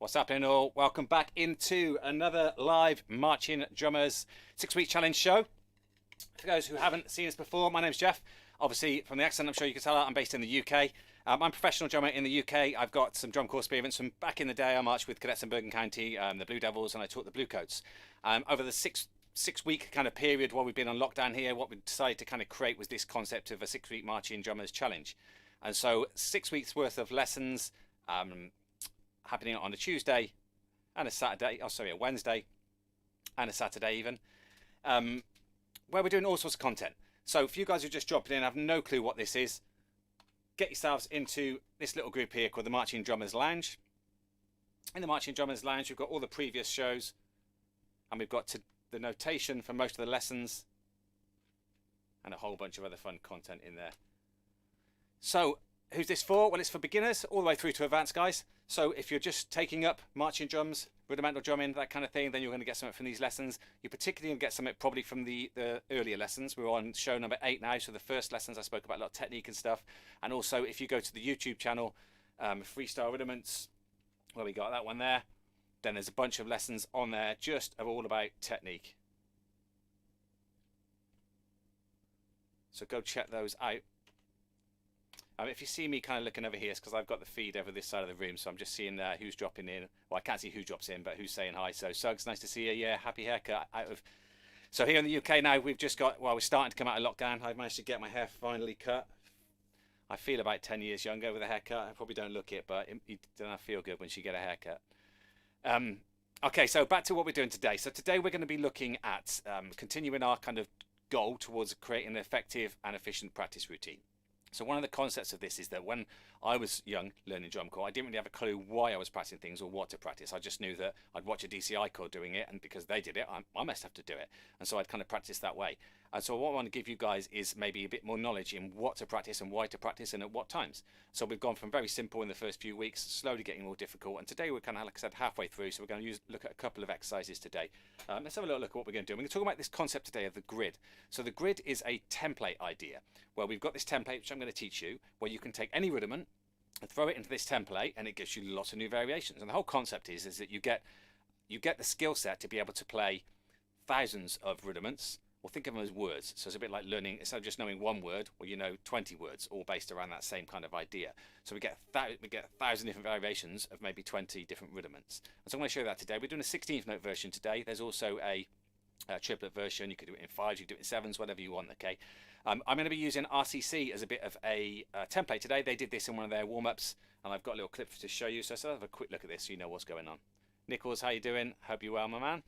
What's happening all? Welcome back into another live Marching Drummers 6-week challenge show. For those who haven't seen us before, my name's Geoff. Obviously from the accent I'm sure you can tell I'm based in the UK. I'm a professional drummer in the UK. I've got some drum corps experience from back in the day. I marched with cadets in Bergen County, the Blue Devils, and I taught the Bluecoats. Over the six-week kind of period while we've been on lockdown here, what we decided to kind of create was this concept of a 6-week Marching Drummers challenge. And so 6 weeks worth of lessons happening on a Tuesday and a Saturday, a Wednesday and a Saturday even, where we're doing all sorts of content. So for you guys who just dropped in, have no clue what this is, get yourselves into this little group here called the Marching Drummers Lounge. In the Marching Drummers Lounge, we've got all the previous shows, and we've got the notation for most of the lessons, and a whole bunch of other fun content in there. So who's this for? Well, it's for beginners all the way through to advanced guys. So if you're just taking up marching drums, rudimental drumming, that kind of thing, then you're going to get something from these lessons. You're particularly going to get something probably from the earlier lessons. We're on show number 8 now, so the first lessons I spoke about a lot of technique and stuff. And also if you go to the YouTube channel, Freestyle Rudiments, where we got that one there, then there's a bunch of lessons on there just all about technique. So go check those out. If you see me kind of looking over here, it's because I've got the feed over this side of the room, so I'm just seeing who's dropping in. Well, I can't see who drops in, but who's saying hi. So Suggs, nice to see you. Yeah, happy haircut. So here in the UK now, we've just got, well, we're starting to come out of lockdown. I've managed to get my hair finally cut. I feel about 10 years younger with a haircut. I probably don't look it, but it doesn't feel good once you get a haircut. Okay, so back to what we're doing today. So today we're going to be looking at continuing our kind of goal towards creating an effective and efficient practice routine. So one of the concepts of this is that when I was young learning drum corps, I didn't really have a clue why I was practicing things or what to practice. I just knew that I'd watch a DCI corps doing it, and because they did it, I must have to do it. And so I'd kind of practice that way. And so what I want to give you guys is maybe a bit more knowledge in what to practice and why to practice and at what times. So we've gone from very simple in the first few weeks, slowly getting more difficult. And today we're kind of, like I said, halfway through. So we're going to look at a couple of exercises today. Let's have a little look at what we're going to do. We're going to talk about this concept today of the grid. So the grid is a template idea. Well, we've got this template, which I'm going to teach you, where you can take any rudiment and throw it into this template, and it gives you lots of new variations. And the whole concept is that you get the skill set to be able to play thousands of rudiments. Well, think of them as words. So it's a bit like learning, instead of just knowing one word, well, you know 20 words, all based around that same kind of idea. So we get 1,000 different variations of maybe 20 different rudiments. And so I'm going to show you that today. We're doing a 16th note version today. There's also a triplet version. You could do it in 5s, you could do it in 7s, whatever you want, okay? I'm going to be using RCC as a bit of a template today. They did this in one of their warm-ups, and I've got a little clip to show you. So let's have a quick look at this so you know what's going on. Nichols, how you doing? Hope you're well, my man.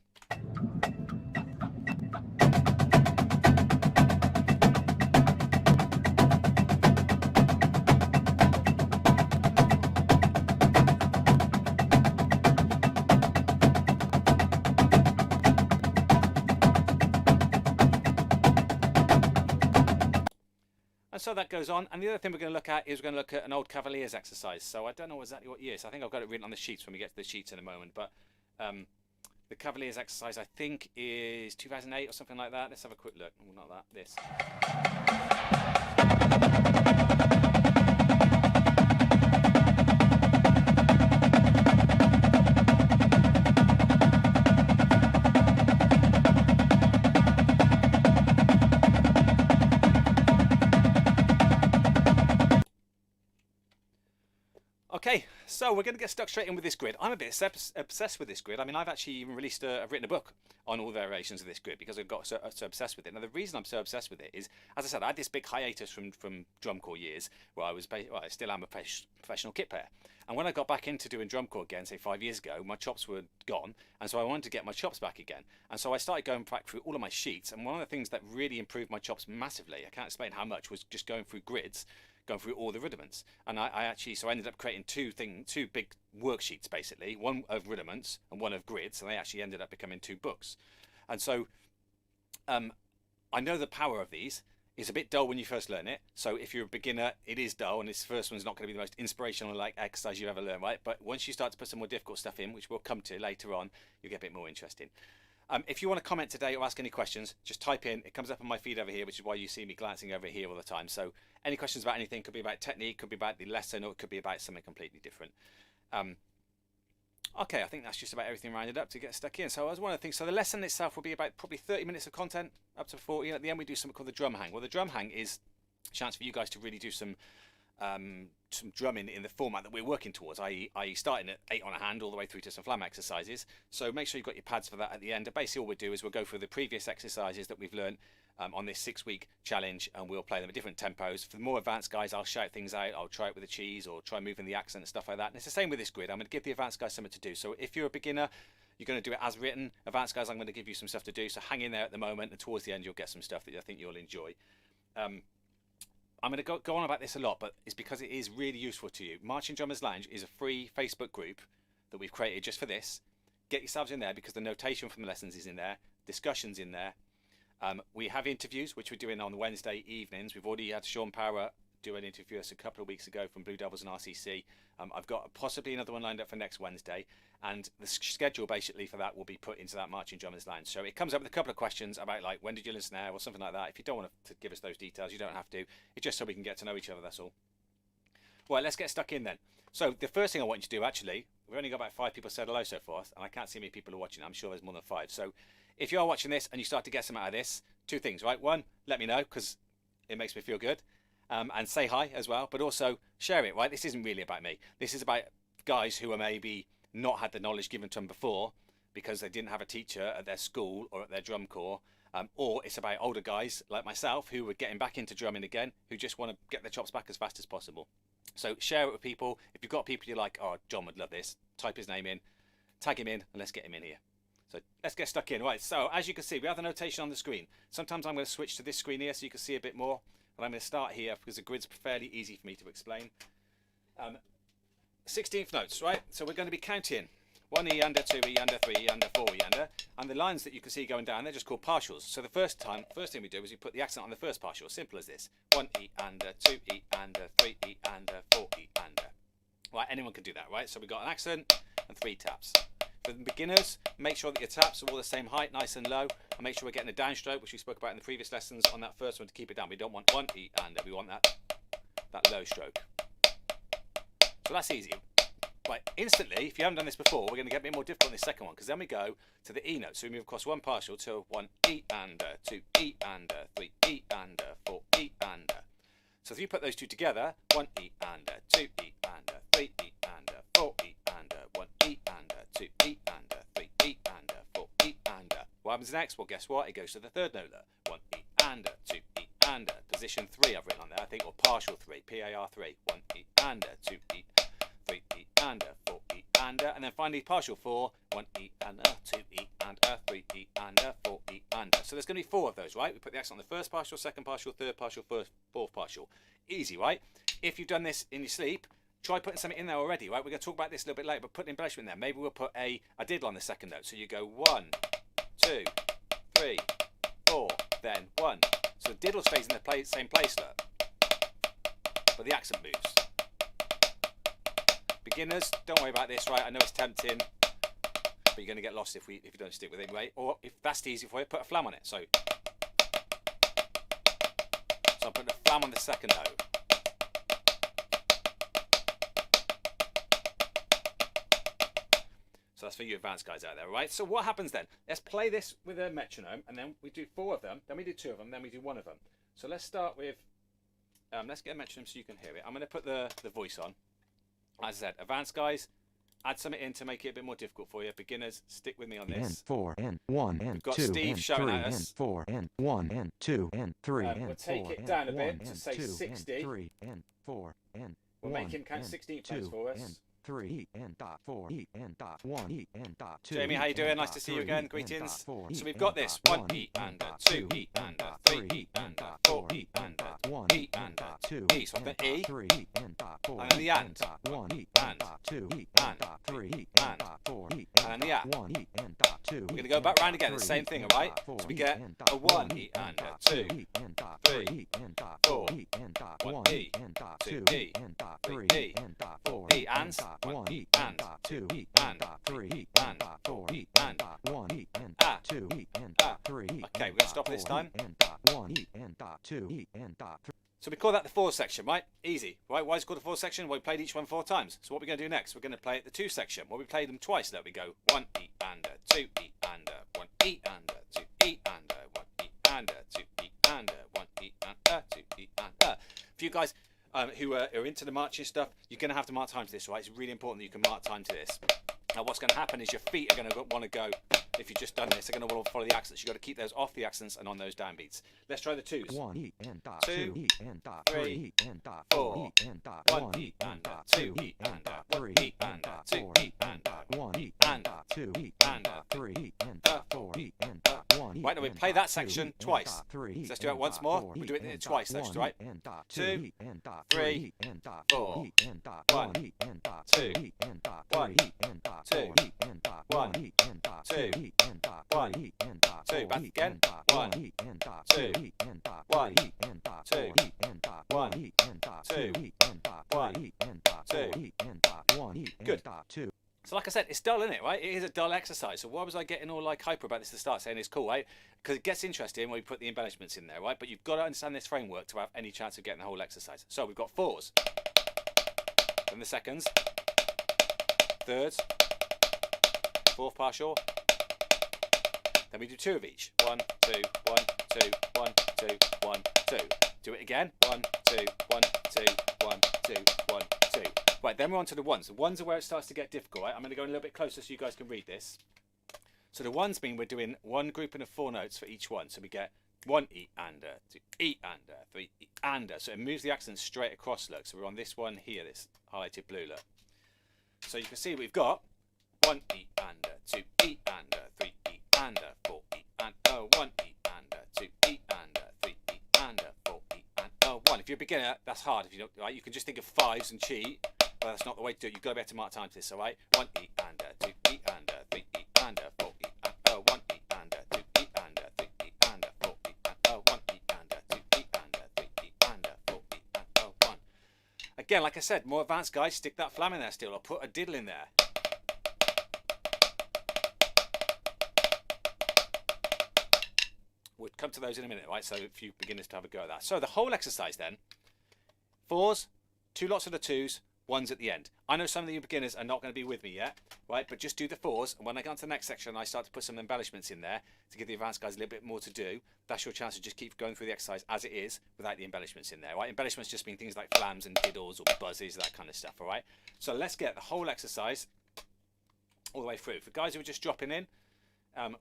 So that goes on, and the other thing we're going to look at is we're going to look at an old Cavaliers exercise. So I don't know exactly what year, so I think I've got it written on the sheets when we get to the sheets in a moment, but the Cavaliers exercise I think is 2008 or something like that. Let's have a quick look. Oh, not that, this. Okay, so we're going to get stuck straight in with this grid. I'm a bit obsessed with this grid. I mean, I've actually even I've written a book on all the variations of this grid because I've got so obsessed with it. Now, the reason I'm so obsessed with it is, as I said, I had this big hiatus from drum corps years where I still am a professional kit player. And when I got back into doing drum corps again, say 5 years ago, my chops were gone. And so I wanted to get my chops back again. And so I started going back through all of my sheets. And one of the things that really improved my chops massively, I can't explain how much, was just going through grids, going through all the rudiments. And I ended up creating two big worksheets, basically, one of rudiments and one of grids, and they actually ended up becoming 2 books. And so I know the power of these. It's a bit dull when you first learn it, so if you're a beginner, it is dull, and this first one's not going to be the most inspirational exercise you ever learn, right? But once you start to put some more difficult stuff in, which we'll come to later on, you'll get a bit more interesting. If you want to comment today or ask any questions, just type in. It comes up on my feed over here, which is why you see me glancing over here all the time. So any questions about anything, could be about technique, could be about the lesson, or it could be about something completely different. Okay, I think that's just about everything rounded up to get stuck in. So that was one of the things. So the lesson itself will be about probably 30 minutes of content, up to 40. At the end, we do something called the drum hang. Well, the drum hang is a chance for you guys to really do some drumming in the format that we're working towards, i.e. starting at 8 on a hand all the way through to some flam exercises. So make sure you've got your pads for that at the end. And basically all we'll do is we'll go through the previous exercises that we've learned on this 6-week challenge, and we'll play them at different tempos. For the more advanced guys, I'll shout things out, I'll try it with the cheese or try moving the accent and stuff like that. And it's the same with this grid. I'm going to give the advanced guys something to do. So if you're a beginner, you're going to do it as written. Advanced guys, I'm going to give you some stuff to do, so hang in there at the moment, and towards the end you'll get some stuff that I think you'll enjoy. I'm going to go on about this a lot, but it's because it is really useful to you. Marching Drummers Lounge is a free Facebook group that we've created just for this. Get yourselves in there because the notation from the lessons is in there, discussions in there. We have interviews, which we're doing on Wednesday evenings. We've already had Sean Power do an interview us a couple of weeks ago from Blue Devils and RCC. I've got possibly another one lined up for next Wednesday, and the schedule basically for that will be put into that Marching Drummers Lounge. So it comes up with a couple of questions about like when did you listen there or something like that. If you don't want to give us those details, you don't have to. It's just so we can get to know each other, that's all. Well, let's get stuck in then. So the first thing I want you to do, actually, we've only got about 5 people said hello so far, and I can't see how many people are watching. I'm sure there's more than 5. So if you are watching this and you start to get some out of this, 2 things, right? 1, let me know because it makes me feel good. And say hi as well, but also share it, right? This isn't really about me. This is about guys who are maybe not had the knowledge given to them before because they didn't have a teacher at their school or at their drum corps, or it's about older guys like myself who are getting back into drumming again, who just want to get their chops back as fast as possible. So share it with people. If you've got people you're like, oh, John would love this, type his name in, tag him in, and let's get him in here. So let's get stuck in. Right, so as you can see, we have the notation on the screen. Sometimes I'm going to switch to this screen here so you can see a bit more. But I'm going to start here because the grid's fairly easy for me to explain. 16th notes, right? So we're going to be counting 1 E under, 2 E under, 3 E under, 4 E under. And the lines that you can see going down, they're just called partials. So the first thing we do is we put the accent on the first partial. Simple as this. 1 E under, 2 E under, 3 E under, 4 E under. Right, anyone can do that, right? So we've got an accent and 3 taps. For the beginners, make sure that your taps are all the same height, nice and low, and make sure we're getting a downstroke, which we spoke about in the previous lessons on that first one to keep it down. We don't want 1 E under, we want that low stroke. So that's easy. Right, instantly, if you haven't done this before, we're going to get a bit more difficult in this second one, because then we go to the E note. So we move across one partial to 1 E under, 2 E under, 3 E under, 4 E under. So if you put those two together, 1 E under, 2 E under, 3 E under, 4 E under, 1 E under, 2 E under, 3 E under, 4 E under. What happens next? Well, guess what? It goes to the third note there. 1 E under, 2 E under, position 3 I've written on there, I think, or partial 3, PAR 3. 1 E under, 2 E, 3 E under, 4 E under, and then finally partial 4. 1 E under, 2 E under, 3 E under, 4 E under. So there's going to be 4 of those, right? We put the accent on the first partial, second partial, third partial, fourth partial. Easy, right? If you've done this in your sleep, try putting something in there already, right? We're going to talk about this a little bit later, but put an embellishment in there. Maybe we'll put a diddle on the second note. So you go 1, 2, 3, 4, then 1. So the diddle stays in the same place, look. But the accent moves. Beginners, don't worry about this, right? I know it's tempting, but you're going to get lost if you don't stick with it anyway. Or if that's easy for you, put a flam on it. So I'm putting a flam on the second note. So that's for you advanced guys out there, right? So what happens then? Let's play this with a metronome, and then we do 4 of them, then we do 2 of them, then we do 1 of them. So let's start with, let's get a metronome so you can hear it. I'm going to put the voice on. As I said, advanced guys, add something in to make it a bit more difficult for you. Beginners, stick with me on this. And 4 and 1 and We've got 2 Steve and shouting 3 at us. and 4 and 1 and 2 and 3 and 4 we'll take it down a bit to say 2 60. and 3 and 4 and We'll 1 make him count and 16 2 times for and us. 3 and dot 4 E and dot 1 E and dot 2. Jamie, how you doing? Nice to see you again. Greetings. So we've got this. 1 E and 2 E and 3 E and 4 E and 1 E and 2 E. So I've got E, 3 and dot 4 and then the and. 1 E And. dot 2 E And. dot 3 E And. dot 4 E And the at. 1 E and dot 2. We're going to go back round again, the same thing, alright? So we get a 1 E and 2, 3, 4, 1 E, 2 E, 3 E, 4 E, and 1 E, and 2 E, and 3 and 4 and 1 and 2 and 3. Okay, we're going to stop this time. So we call that the 4 section, right? Easy, right? Why is it called the 4 section? Well, we played each one 4 times. So what we're going to do next, we're going to play it the 2 section. Well, we played them twice. Let we go 1 E and a 2 E and a 1 E and a 2 E and a 1 E and a 2 E and a 1 E and a 2 E and a. For you guys who are into the marching stuff, you're going to have to mark time to this, right? It's really important that you can mark time to this. Now, what's going to happen is your feet are going to want to go. If you've just done this, they're going to want to follow the accents. You've got to keep those off the accents and on those downbeats. Let's try the 2s. 1 E and dot 2 2 E and dot 3 3 and dot 4 4 E and dot 1 E and a 2 E and a 1 E and a 2 E and a 1 E and dot 2 E and and 3 E and dot 4 E and dot 1 E. Right, now we play that section twice. So let's do it once more. We'll do it twice, that's right. 2 3 4 1 2 1 2 1 2 1 2 back again 1 2 1 2 1 2 1 2 good. So like I said, it's dull, isn't it, right? It is a dull exercise. So why was I getting all like hyper about this at the start, saying it's cool, right? Because it gets interesting when we put the embellishments in there, right? But you've got to understand this framework to have any chance of getting the whole exercise. So we've got 4s, then the seconds, 3rds, 4th partial, then we do 2 of each. 1 2 1 2 1 2 1 2. Do it again. 1 2 1 2 1 2 1 2. Right, then we're on to the 1s. The 1s are where it starts to get difficult, right? I'm going to go a little bit closer so you guys can read this. So the 1s mean we're doing one grouping of 4 notes for each one. So we get 1 E and a, 2 E and a, 3 E and a. So it moves the accent straight across, look. So we're on this one here, this highlighted blue, look. So you can see we've got 1 E and a, 2 E and a, 3 E and a, 4 E and a, 1 E and a, 2 E and a, 3 E and a, 4 E and a, 1. If you're a beginner, that's hard. If you don't, right, you can just think of 5s and cheat. But that's not the way to do it. You've got to be able to mark time to this, all right? 1 E and a, 2 E and a, 3 E and a, 4 E and a, 1 E and a, 2 E and a, 3 E and a, 4 E and a, 1 E and a, 2 E and a, 3 E and a, 4 E and a, 1. Again, like I said, more advanced guys, stick that flam in there still, or put a diddle in there. We'll come to those in a minute, right? So a few beginners to have a go at that. So the whole exercise then, 4s, 2 lots of the 2s, 1s at the end. I know some of you beginners are not going to be with me yet, right? But just do the 4s, and when I get on to the next section, I start to put some embellishments in there to give the advanced guys a little bit more to do. That's your chance to just keep going through the exercise as it is without the embellishments in there, right? Embellishments just mean things like flams and diddles or buzzes, that kind of stuff, all right? So let's get the whole exercise all the way through. For guys who are just dropping in,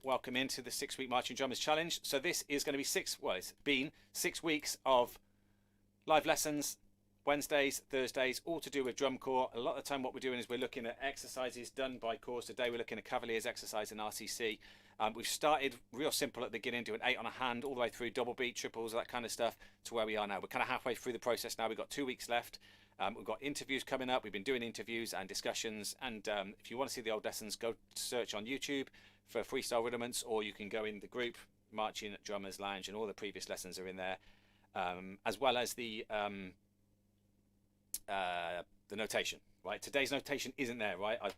welcome into the 6-week Marching Drummers Challenge. So this is going to be it's been 6 weeks of live lessons, Wednesdays, Thursdays, all to do with drum corps. A lot of the time what we're doing is we're looking at exercises done by corps. Today we're looking at Cavaliers exercise in RCC. We've started real simple at the beginning, doing 8 on a hand, all the way through double beat, triples, that kind of stuff, to where we are now. We're kind of halfway through the process now. We've got 2 weeks left. We've got interviews coming up. We've been doing interviews and discussions. And if you want to see the old lessons, go search on YouTube for freestyle rudiments, or you can go in the group Marching Drummers Lounge, and all the previous lessons are in there, as well as the notation. Right, today's notation isn't there. Right, I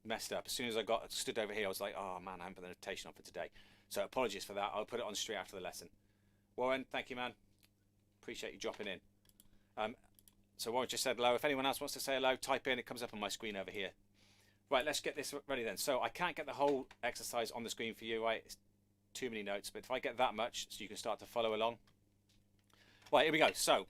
messed up as soon as I stood over here. I was like, oh man, I haven't put the notation on for today, so apologies for that. I'll put it on straight after the lesson. Warren, thank you, man, appreciate you dropping in. So Warren just said hello. If anyone else wants to say hello, type in, it comes up on my screen over here. Right, let's get this ready then. So I can't get the whole exercise on the screen for you, right? It's too many notes, but if I get that much so you can start to follow along. Right, here we go. So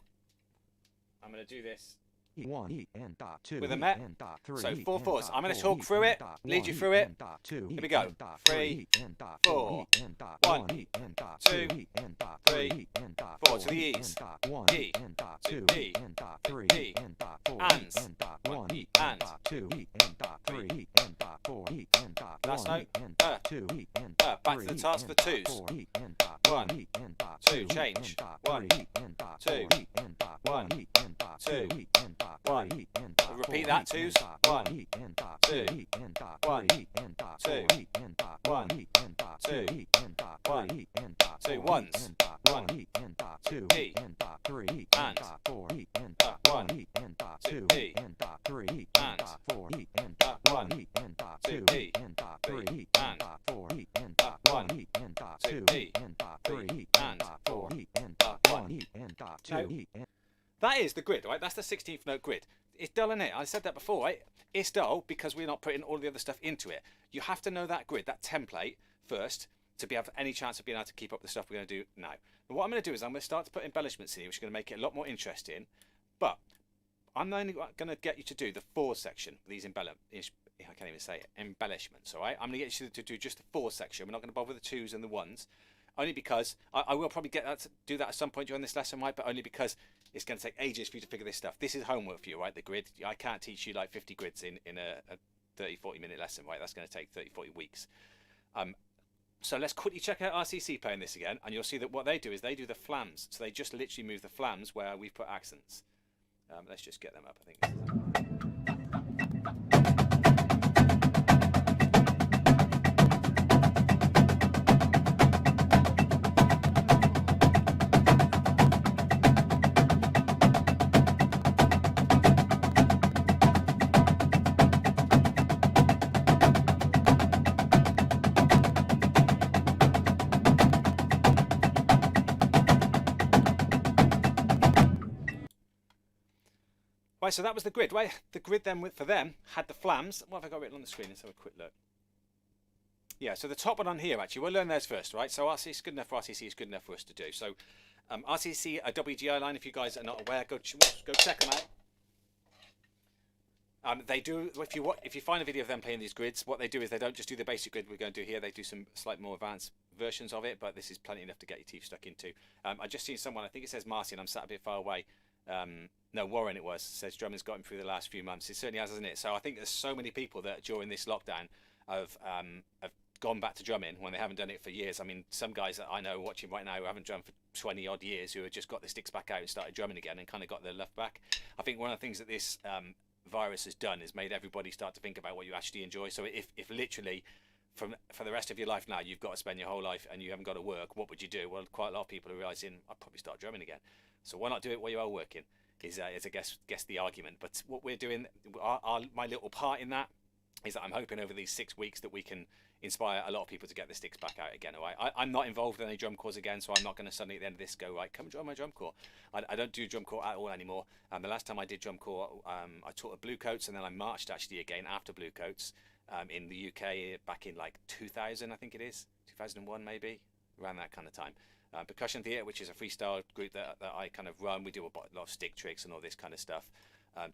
I'm going to do this 1 E and dot 2 with a E met. and dot So 3 4 and 4s. dot I'm going to 4 talk E through and it, dot lead 1 you E through it. and dot 2 Here E we go. and dot 3 3 and dot 4 4 E and dot 1 1 E and dot 2 2 E and dot 3 3 and dot 4 to the E E's. and dot 1 E E and dot 2 E E and dot 3 E E and dot 4 ands. E and dot 1 E And. and dot 2 E and dot 3 E and dot 4 E and dot Last 1 note. E and dot 2 E and dot Back to 3 the E task for and dot 2s. 4 E and dot 1 1 E and dot 2 2 E change. and dot 1 3 E and dot 2 4 E and dot 1 1 E and dot 2 2 E and dot 1. 3 E and dot Repeat 4 that, E and 2s. dot 1 1 E and dot 2 2 E and dot 1 3 E and dot 2 4 E and dot 1 1 E and dot 2 2 E and dot 1 3 E and dot 2 4 E ones. and dot 1 1 E and dot 2 E E and dot 3 E and and dot 4 E and dot 1 1 E and dot 2 2 E E and dot 3 E and and dot 4 E and dot 1 E and dot 2 E and dot 3 E and dot 4 E and dot 1 E and dot 2 E and dot 3 E and dot 4 E and dot 1 E and dot That is the grid, right? That's the 16th note grid. It's dull, isn't it? I said that before, right? It's dull because we're not putting all the other stuff into it. You have to know that grid, that template first, to be able any chance of being able to keep up the stuff we're going to do now. But what I'm going to do is I'm going to start to put embellishments in here, which is going to make it a lot more interesting. But I'm only going to get you to do the 4 section, these I can't even say it, embellishments, all right? I'm going to get you to do just the 4 section. We're not going to bother the 2s and the 1s, only because I will probably do that at some point during this lesson, right? But only because it's going to take ages for you to figure this stuff. This is homework for you, right? The grid. I can't teach you like 50 grids in a 30-40 minute lesson, right? That's going to take 30-40 weeks. So let's quickly check out RCC playing this again, and you'll see that what they do is they do the flams. So they just literally move the flams where we've put accents. Let's just get them up, I think. Right, so that was the grid, right? The grid then for them had the flams. What have I got written on the screen? Let's have a quick look. Yeah, so the top one on here, actually, we'll learn those first, right? So RCC is good enough for RCC, is good enough for us to do. So RCC, a WGI line, if you guys are not aware, go check them out. They do, if you find a video of them playing these grids, what they do is they don't just do the basic grid we're going to do here. They do some slightly more advanced versions of it, but this is plenty enough to get your teeth stuck into. I just seen someone, I think it says Marcy, and I'm sat a bit far away. No, Warren it was, says drumming's got him through the last few months. It certainly has, hasn't it? So I think there's so many people that during this lockdown have gone back to drumming when they haven't done it for years. I mean, some guys that I know watching right now who haven't drummed for 20 odd years, who have just got the sticks back out and started drumming again and kind of got their love back. I think one of the things that this virus has done is made everybody start to think about what you actually enjoy. So if literally for the rest of your life now you've got to spend your whole life and you haven't got to work, what would you do? Well, quite a lot of people are realising I'd probably start drumming again. So why not do it while you are working? Is I guess the argument. But what we're doing, my little part in that is that I'm hoping over these 6 weeks that we can inspire a lot of people to get the sticks back out again. All right, I'm not involved in any drum corps again, so I'm not going to suddenly at the end of this go, right, come and join my drum corps. I don't do drum corps at all anymore. The last time I did drum corps, I taught at Bluecoats, and then I marched actually again after Bluecoats in the UK back in like 2000, I think it is, 2001 maybe, around that kind of time. Percussion Theatre, which is a freestyle group that I kind of run. We do a lot of stick tricks and all this kind of stuff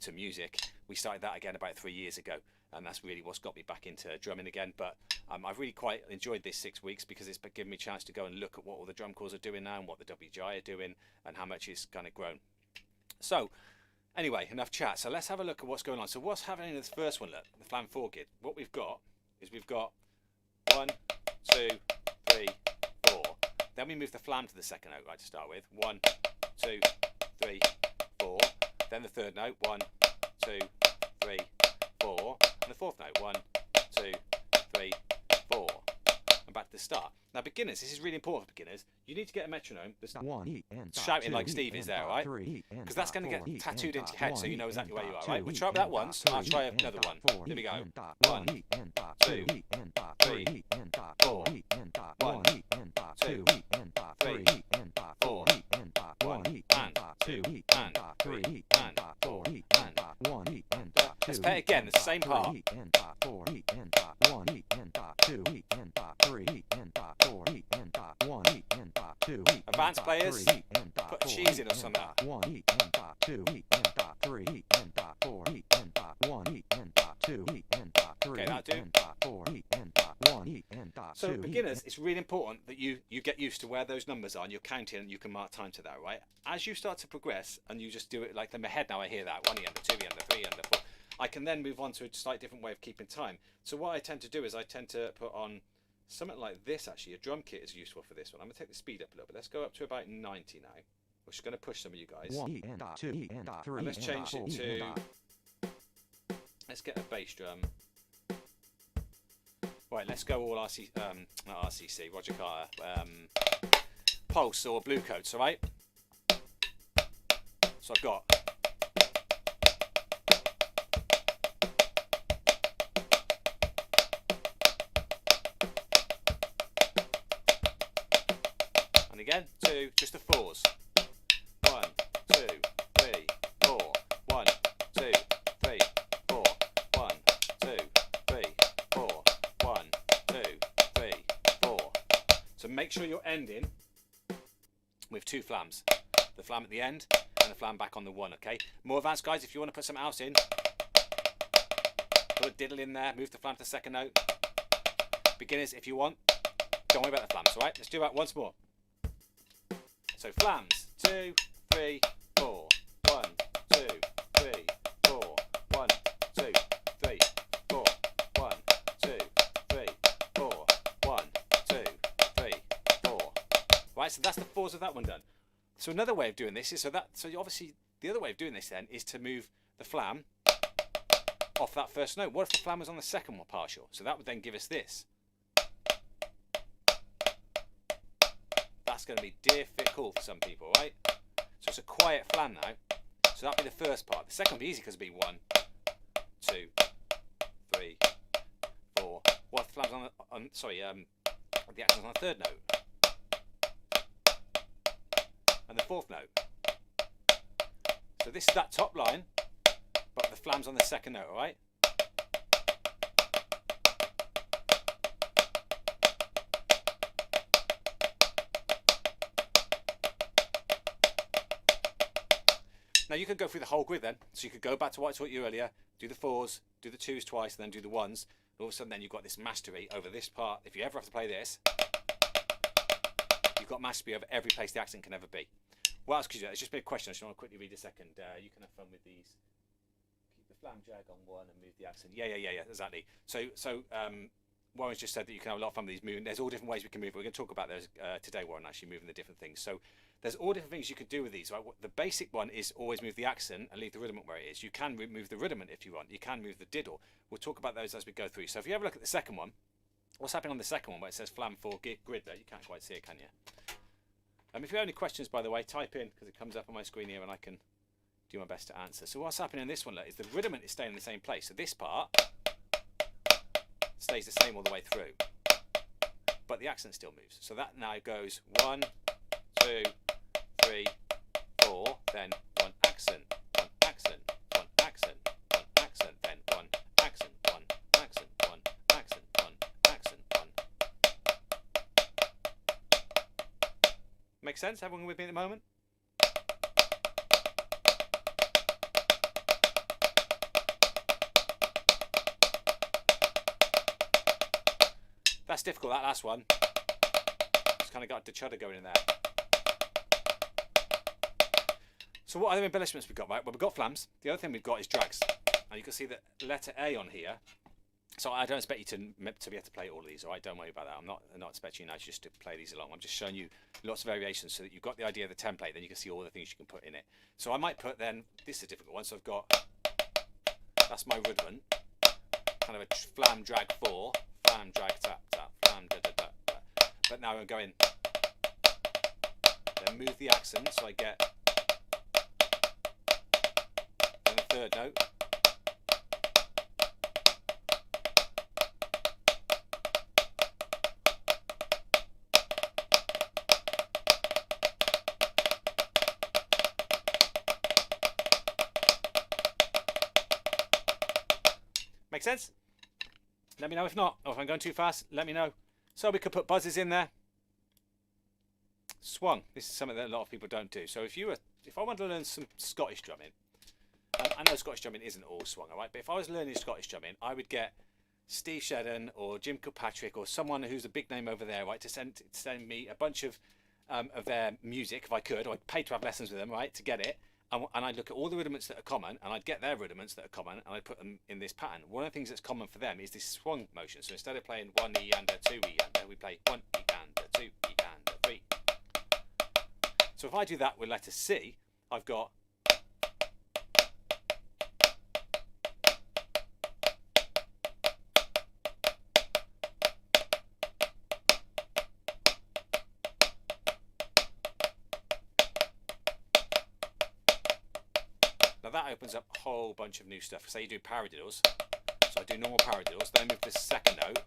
to music. We started that again about 3 years ago, and that's really what's got me back into drumming again. But I've really quite enjoyed this 6 weeks because it's given me a chance to go and look at what all the drum corps are doing now and what the WGI are doing and how much it's kind of grown. So anyway, enough chat. So let's have a look at what's going on. So what's happening in this first one, look, the Flam 4 grid. What we've got is we've got 1, 2, 3, 4. Then we move the flam to the second note, right, to start with. 1, 2, 3, 4. Then the third note. 1, 2, 3, 4. And the fourth note. 1, 2, 3, 4. And back to the start. Now, beginners, this is really important for beginners. You need to get a metronome that's shouting like Steve is there, right? Because that's going to get tattooed into your head so you know exactly where you are, right? We'll try that once. I'll try another one. Here we go. 1, 2, 3, 4. 1, 2, 3, 4. 1 and 2 and 3 and 4 and 1. Let's play it again, the same part. Advanced players, put a cheese in or something. Okay, that'll do. So beginners, it's really important that you get used to where those numbers are and you're counting and you can mark time to that, right? As you start to progress and you just do it like in my head now, I hear that 1 under, 2 under, 3 under, 4. I can then move on to a slightly different way of keeping time. So what I tend to do is I tend to put on something like this. Actually, a drum kit is useful for this one. I'm going to take the speed up a little bit. Let's go up to about 90 now. We're just going to push some of you guys. And let's change it to... Let's get a bass drum. Right, let's go all not RCC, Roger Carter. Pulse or Bluecoats, all right? So I've got... And again, 2, just the 4s. 1, sure you're ending with 2 flams. The flam at the end and the flam back on the 1, okay? More advanced guys, if you want to put something else in, put a diddle in there, move the flam to the 2nd note. Beginners, if you want, don't worry about the flams, alright? Let's do that once more. So flams, 2, 3, 4. 1, 2, 3, 4. 1, 2, 3, 4. 1, 2, 3, 4. 1, 2, 3, 4. Right, so that's the 4s of that one done. So another way of doing this is obviously the other way of doing this then is to move the flam off that first note. What if the flam was on the 2nd one partial? So that would then give us this. That's going to be difficult for some people, right? So it's a quiet flam now. So that'll be the first part. The second will be easy because it'll be 1, 2, 3, 4. What if the flam's on the accent's on the 3rd note? And the 4th note. So this is that top line, but the flam's on the 2nd note, alright? Now you could go through the whole grid then, so you could go back to what I taught you earlier, do the 4s, do the 2s twice, and then do the 1s. And all of a sudden then you've got this mastery over this part. If you ever have to play this, you've got mastery over every place the accent can ever be. What else could you do? It's just been a question. I just want to quickly read a second. You can have fun with these. Keep the flam jag on 1 and move the accent. Yeah, exactly. So Warren's just said that you can have a lot of fun with these moving. There's all different ways we can move. We're going to talk about those today, Warren, actually moving the different things. So there's all different things you can do with these. Right? The basic one is always move the accent and leave the rudiment where it is. You can move the rudiment if you want. You can move the diddle. We'll talk about those as we go through. So if you have a look at the second one, what's happening on the second one where it says flam 4 grid there? You can't quite see it, can you? If you have any questions, by the way, type in because it comes up on my screen here and I can do my best to answer. So what's happening in this one, look, is the rudiment is staying in the same place. So this part stays the same all the way through, but the accent still moves. So that now goes 1, 2, 3, 4, then 1 accent, 1 accent, 1 accent, 1 accent, then 1 accent, 1 accent, 1 accent, 1 accent, 1. Make sense? Everyone with me at the moment? That's difficult, that last one. Just kind of got the chudder going in there. So what other embellishments we've got, right? Well, we've got flams. The other thing we've got is drags. And you can see the letter A on here. So I don't expect you to be able to play all of these, all right? Don't worry about that. I'm not expecting you now just to play these along. I'm just showing you lots of variations so that you've got the idea of the template, then you can see all the things you can put in it. So I might put then, this is a difficult one, so I've got, that's my rudiment, kind of a flam drag 4, flam drag tap tap, flam da da da da. But now I'm going, then move the accent so I get, then the 3rd note. Make sense? Let me know if not, or if I'm going too fast, let me know. So we could put buzzes in there. Swung. This is something that a lot of people don't do. So if I want to learn some Scottish drumming, I know Scottish drumming isn't all swung, alright? But if I was learning Scottish drumming, I would get Steve Shedden or Jim Kilpatrick or someone who's a big name over there, right, to send me a bunch of their music if I could, or I'd pay to have lessons with them, right, to get it. And I'd look at all the rudiments that are common, and I'd get their rudiments that are common, and I'd put them in this pattern. One of the things that's common for them is this swung motion. So instead of playing 1 E and a 2 E and a, we play 1 E and a 2 E and a 3. So if I do that with letter C, I've got that opens up a whole bunch of new stuff. Say you do paradiddles, so I do normal paradiddles, then I move the 2nd note,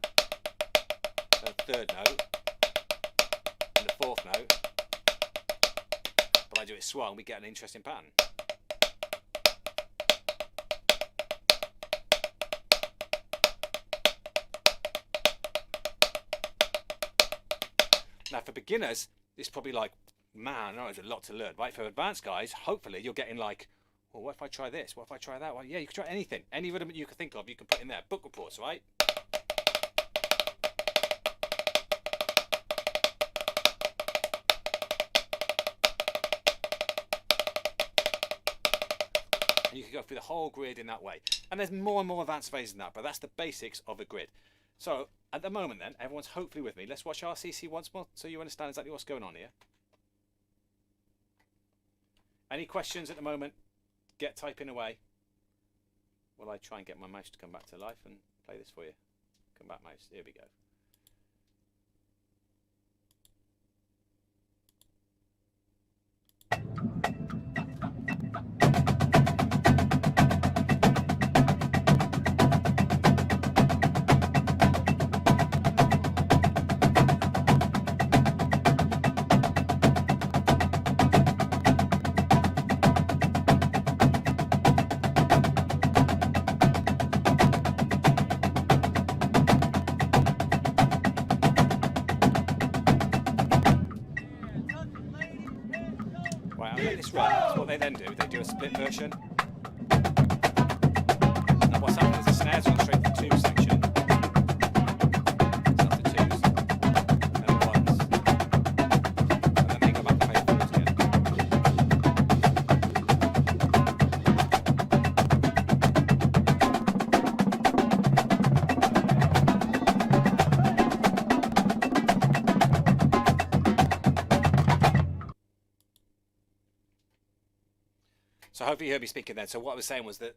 then the 3rd note, and the 4th note, but I do it swung, we get an interesting pattern. Now for beginners, it's probably like, man, no, there's a lot to learn, right? For advanced guys, hopefully you're getting like, well, what if I try this? What if I try that? Well, yeah, you can try anything. Any rhythm you can think of, you can put in there. Book reports, right? And you can go through the whole grid in that way. And there's more and more advanced phases than that, but that's the basics of a grid. So at the moment then, everyone's hopefully with me. Let's watch RCC once more so you understand exactly what's going on here. Any questions at the moment? Get typing away. Will I try and get my mouse to come back to life and play this for you? Come back, mouse. Here we go. So what they then do, they do a split version. And what's happening is the snares are on straight for 2 section. So that's the 2s, and the 1s. And then they go back and play the 4s again. So hopefully you heard me speaking then. So what I was saying was that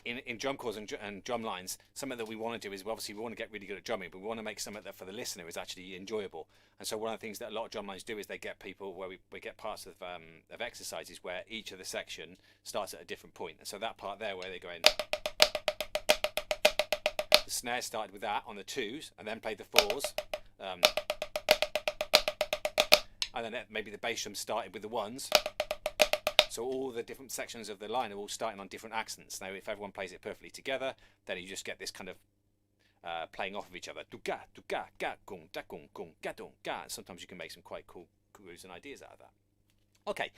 in drum calls and drum lines, something that we want to do is obviously we want to get really good at drumming, but we want to make something that for the listener is actually enjoyable. And so one of the things that a lot of drum lines do is they get people where we get parts of exercises where each of the section starts at a different point. And so that part there where they go in, the snare started with that on the 2s and then played the 4s. And then maybe the bass drum started with the 1s. So all the different sections of the line are all starting on different accents. Now, if everyone plays it perfectly together, then you just get this kind of playing off of each other. Do ga, ga, gung, da, gung, ga, dung, ga. And sometimes you can make some quite cool grooves and ideas out of that. Okay,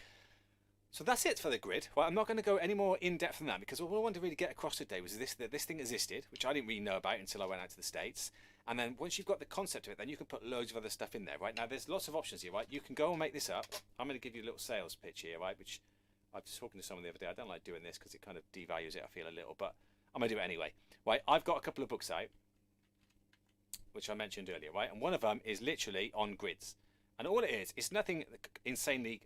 so that's it for the grid. Well, I'm not going to go any more in depth than that because what I wanted to really get across today was that this thing existed, which I didn't really know about until I went out to the States. And then once you've got the concept of it, then you can put loads of other stuff in there, right? Now, there's lots of options here, right? You can go and make this up. I'm going to give you a little sales pitch here, right? Which I was talking to someone the other day. I don't like doing this because it kind of devalues it, I feel a little, but I'm going to do it anyway. Right, I've got a couple of books out, which I mentioned earlier, right? And one of them is literally on grids. And all it is, it's nothing insanely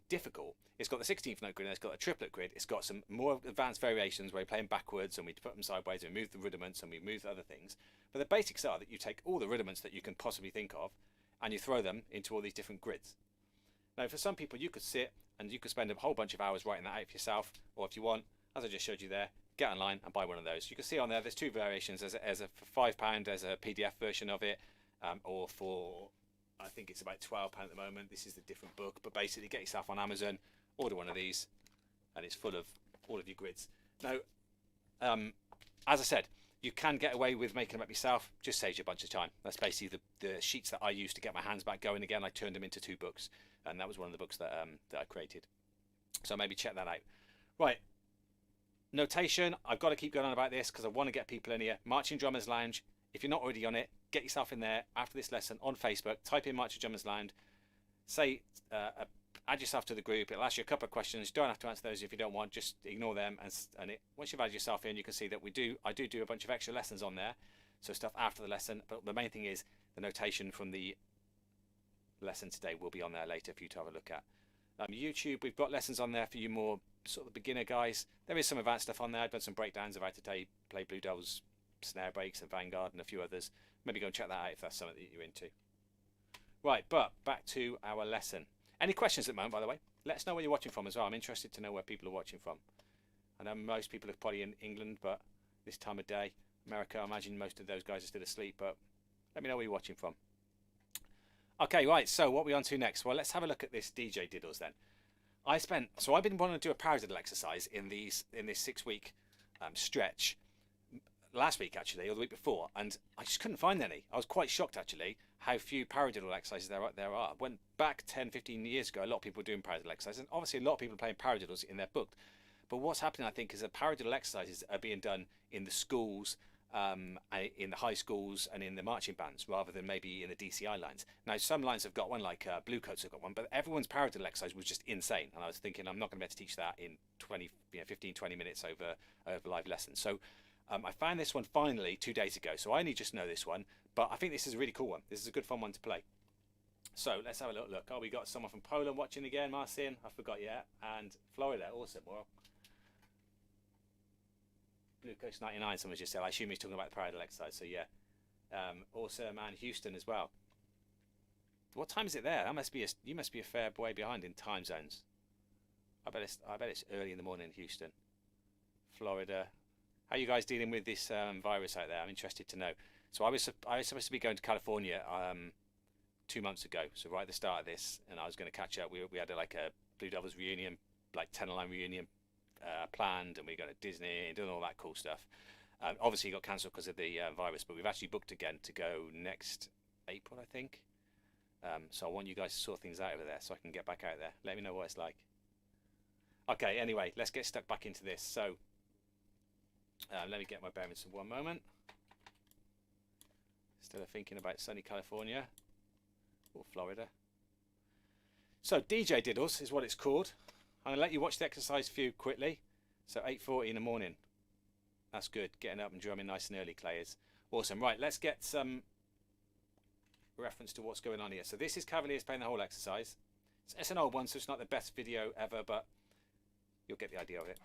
difficult. It's got the 16th note grid, and it's got a triplet grid. It's got some more advanced variations where we play them backwards and we put them sideways and we move the rudiments and we move other things. But the basics are that you take all the rudiments that you can possibly think of and you throw them into all these different grids. Now, for some people, you could sit and you could spend a whole bunch of hours writing that out for yourself, or if you want, as I just showed you there, get online and buy one of those. You can see on there, there's 2 variations. There's for £5, there's a PDF version of it, or for, I think it's about £12 at the moment. This is the different book, but basically get yourself on Amazon, order one of these, and it's full of all of your grids. Now, as I said, you can get away with making them up yourself, just saves you a bunch of time. That's basically the sheets that I used to get my hands back going again. I turned them into 2 books, and that was one of the books that I created. So maybe check that out. Right, notation. I've got to keep going on about this because I want to get people in here. Marching Drummers Lounge. If you're not already on it, get yourself in there after this lesson on Facebook. Type in Marching Drummers Lounge. Say, add yourself to the group. It'll ask you a couple of questions. You don't have to answer those if you don't want. Just ignore them. And once you've added yourself in, you can see that I do a bunch of extra lessons on there. So stuff after the lesson. But the main thing is the notation from the lesson today will be on there later for you to have a look at. YouTube, we've got lessons on there for you more sort of beginner guys. There is some advanced stuff on there. I've done some breakdowns of how to play Blue Devils, snare breaks and Vanguard and a few others. Maybe go and check that out if that's something that you're into. Right, but back to our lesson. Any questions at the moment, by the way? Let us know where you're watching from as well. I'm interested to know where people are watching from. I know most people are probably in England, but this time of day, America, I imagine most of those guys are still asleep, but let me know where you're watching from. Okay, right, so what are we on to next? Well, let's have a look at this DJ diddles then. I've been wanting to do a paradiddle exercise in this 6-week stretch. Last week, actually, or the week before, and I just couldn't find any. I was quite shocked, actually, how few paradiddle exercises there are. Went back 10, 15 years ago, a lot of people were doing paradiddle exercises, and obviously a lot of people are playing paradiddles in their book. But what's happening, I think, is that paradiddle exercises are being done in the schools, in the high schools and in the marching bands, rather than maybe in the DCI lines. Now, some lines have got one, like Blue Coats have got one, but everyone's paradiddle exercise was just insane. And I was thinking, I'm not going to be able to teach that in 15, 20 minutes over live lessons. So I found this one finally 2 days ago. So I only just know this one, but I think this is a really cool one. This is a good fun one to play. So let's have a little look. Oh, we got someone from Poland watching again, Marcin. I forgot, yeah. And Florida, awesome. Well, Blue Coast 99, someone just said. I assume he's talking about the paradiddle exercise. So yeah, awesome. And Houston as well. What time is it there? That must be you must be a fair way behind in time zones. I bet it's early in the morning in Houston, Florida. How are you guys dealing with this virus out there? I'm interested to know. So I was supposed to be going to California 2 months ago. So right at the start of this, and I was going to catch up. We had like a Blue Devils reunion, like 10-line reunion planned, and we got to Disney and doing all that cool stuff. Obviously, it got cancelled because of the virus, but we've actually booked again to go next April, I think. So I want you guys to sort things out over there so I can get back out there. Let me know what it's like. Okay, anyway, let's get stuck back into this. So let me get my bearings for one moment. Still thinking about sunny California or Florida. So DJ Diddles is what it's called. I'm going to let you watch the exercise for you quickly. So 8:40 in the morning. That's good. Getting up and drumming nice and early, Clay is. Awesome. Right, let's get some reference to what's going on here. So this is Cavaliers playing the whole exercise. It's an old one, so it's not the best video ever, but you'll get the idea of it.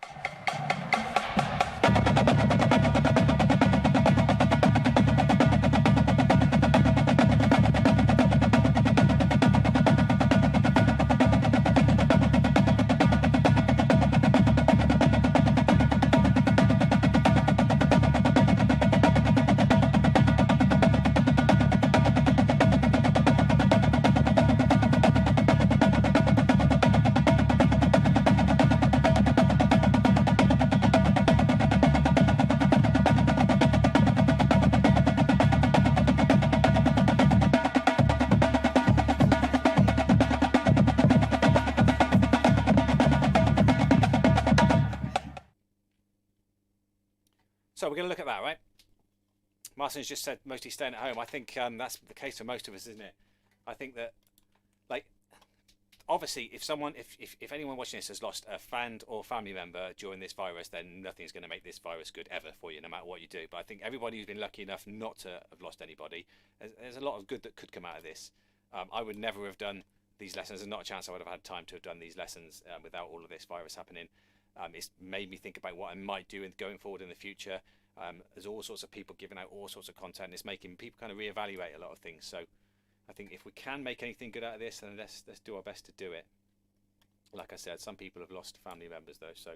So we're going to look at that, right? Martin's just said mostly staying at home. I think that's the case for most of us, isn't it? I think that, like, obviously, if anyone watching this has lost a friend or family member during this virus, then nothing's going to make this virus good ever for you, no matter what you do. But I think everybody who's been lucky enough not to have lost anybody, there's a lot of good that could come out of this. I would never have done these lessons. There's not a chance I would have had time to have done these lessons without all of this virus happening. It's made me think about what I might do going forward in the future. There's all sorts of people giving out all sorts of content. It's making people kind of reevaluate a lot of things. So I think if we can make anything good out of this, then let's do our best to do it. Like I said, some people have lost family members though, so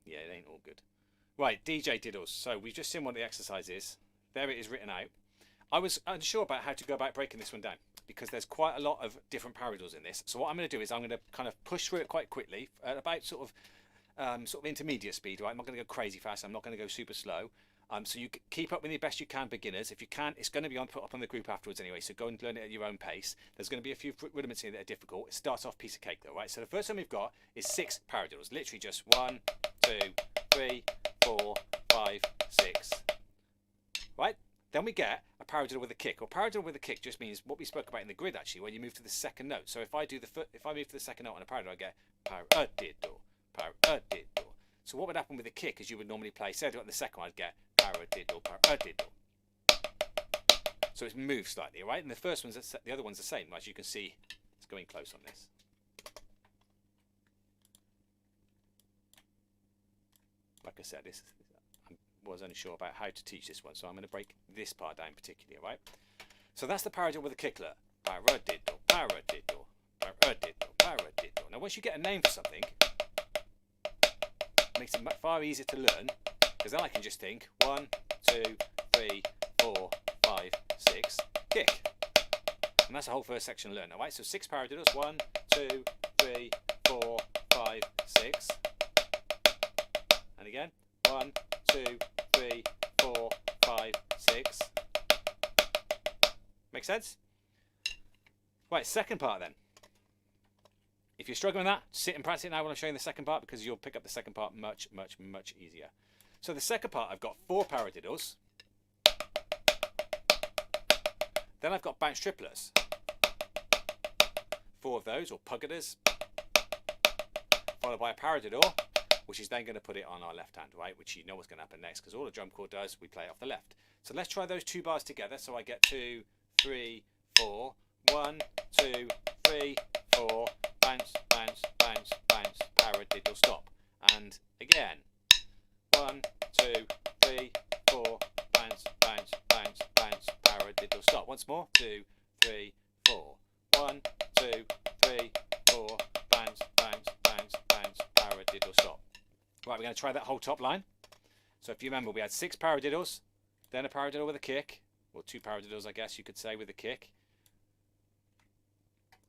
yeah, it ain't all good. Right, DJ Diddles. So we've just seen what the exercise is. There it is written out. I was unsure about how to go about breaking this one down because there's quite a lot of different paradiddles in this. So what I'm going to do is I'm going to kind of push through it quite quickly at about sort of intermediate speed, right? I'm not going to go crazy fast. I'm not going to go super slow. So you keep up with it best you can, beginners. If you can't, it's going to be put up on the group afterwards anyway. So go and learn it at your own pace. There's going to be a few rudiments here that are difficult. It starts off piece of cake though, right? So the first one we've got is 6 paradiddles. Literally just 1, 2, 3, 4, 5, 6. Right? Then we get a paradiddle with a kick. Or paradiddle with a kick just means what we spoke about in the grid actually, when you move to the second note. So if I move to the second note on a paradiddle, I get paradiddle. Paradiddle. So what would happen with a kick is you would normally play, say on the second one, I'd get paradiddle, paradiddle. So it's moved slightly, right? And the other one's the same, as you can see. It's going close on this. Like I said, I was unsure about how to teach this one, so I'm going to break this part down particularly, right? So that's the paradiddle with a kicklet. Paradiddle, paradiddle, paradiddle, paradiddle. Now once you get a name for something, makes it far easier to learn, because then I can just think 1, 2, 3, 4, 5, 6, kick, and that's the whole first section learned. All right, so 6 paradiddles: 1, 2, 3, 4, 5, 6, and again 1, 2, 3, 4, 5, 6. Make sense? Right, second part then. If you're struggling with that, sit and practice it now when I'm showing the second part, because you'll pick up the second part much, much, much easier. So the second part, I've got 4 paradiddles. Then I've got bounce triplets. 4 of those, or puggaders. Followed by a paradiddle, which is then going to put it on our left hand, right? Which you know what's going to happen next, because all a drum chord does, we play it off the left. So let's try those 2 bars together. So I get 2, 3, 4. 1, 2, 3, 4. Bounce, bounce, bounce, bounce, paradiddle, stop. And again. 1, 2, 3, 4. Bounce, bounce, bounce, bounce, paradiddle, stop. Once more. 2, 3, 4. 1, 2, 3, 4. Bounce, bounce, bounce, bounce, paradiddle, stop. Right, we're going to try that whole top line. So if you remember, we had 6 paradiddles, then a paradiddle with a kick, or 2 paradiddles, I guess you could say, with a kick.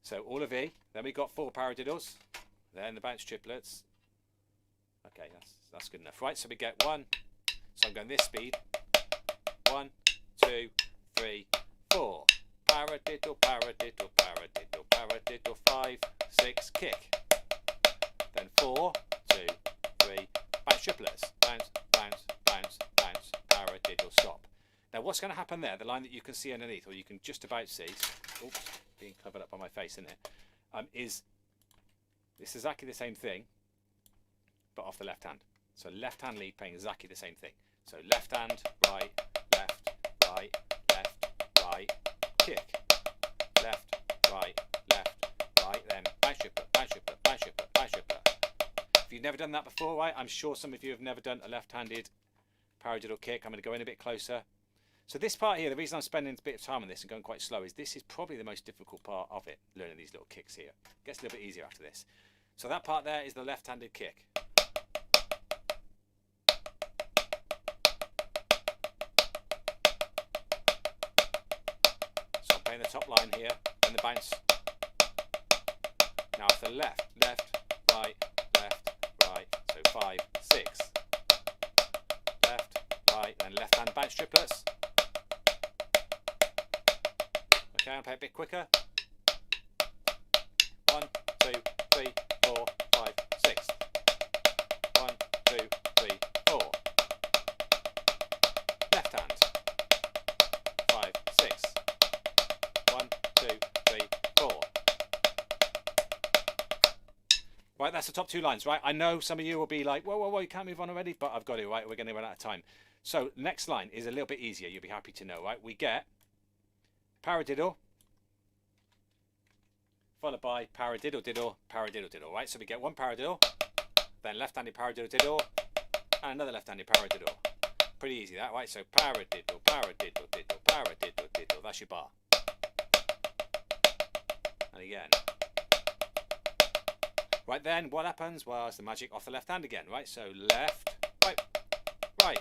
So all of E, then we got 4 paradiddles, then the bounce triplets. Okay, that's good enough. Right, so we get 1, so I'm going this speed. 1, 2, 3, 4. Paradiddle, paradiddle, paradiddle, paradiddle, 5, 6, kick. Then 4, 2, 3, bounce triplets. Bounce, bounce, bounce, bounce, paradiddle, stop. Now what's going to happen there, the line that you can see underneath, or you can just about see, oops, being covered up by my face, isn't it? Is this exactly the same thing, but off the left hand. So left hand lead playing exactly the same thing. So left hand, right, left, right, left, right, kick. Left, right, then bounce triplet, bounce triplet, bounce triplet, bounce triplet. If you've never done that before, right, I'm sure some of you have never done a left-handed paradiddle kick. I'm going to go in a bit closer. So this part here, the reason I'm spending a bit of time on this and going quite slow is this is probably the most difficult part of it, learning these little kicks here. It gets a little bit easier after this. So that part there is the left-handed kick. So I'm playing the top line here, and the bounce. Now it's the left, left, right, so 5, 6. Left, right, then left hand bounce triplets. Okay, I'll play a bit quicker. 1, 2, 3, 4, 5, 6. 1, 2, 3, 4. Left hand. 5, 6. 1, 2, 3, 4. Right, that's the top 2 lines, right? I know some of you will be like, whoa, whoa, whoa, you can't move on already, but I've got to, right? We're going to run out of time. So next line is a little bit easier. You'll be happy to know, right? We get paradiddle, followed by paradiddle, diddle, paradiddle, diddle, right? So we get 1 paradiddle, then left-handed paradiddle, diddle, and another left-handed paradiddle. Pretty easy that, right? So paradiddle, paradiddle, diddle, paradiddle, diddle. That's your bar. And again. Right then, what happens? Well, it's the magic off the left hand again, right? So left, right, right.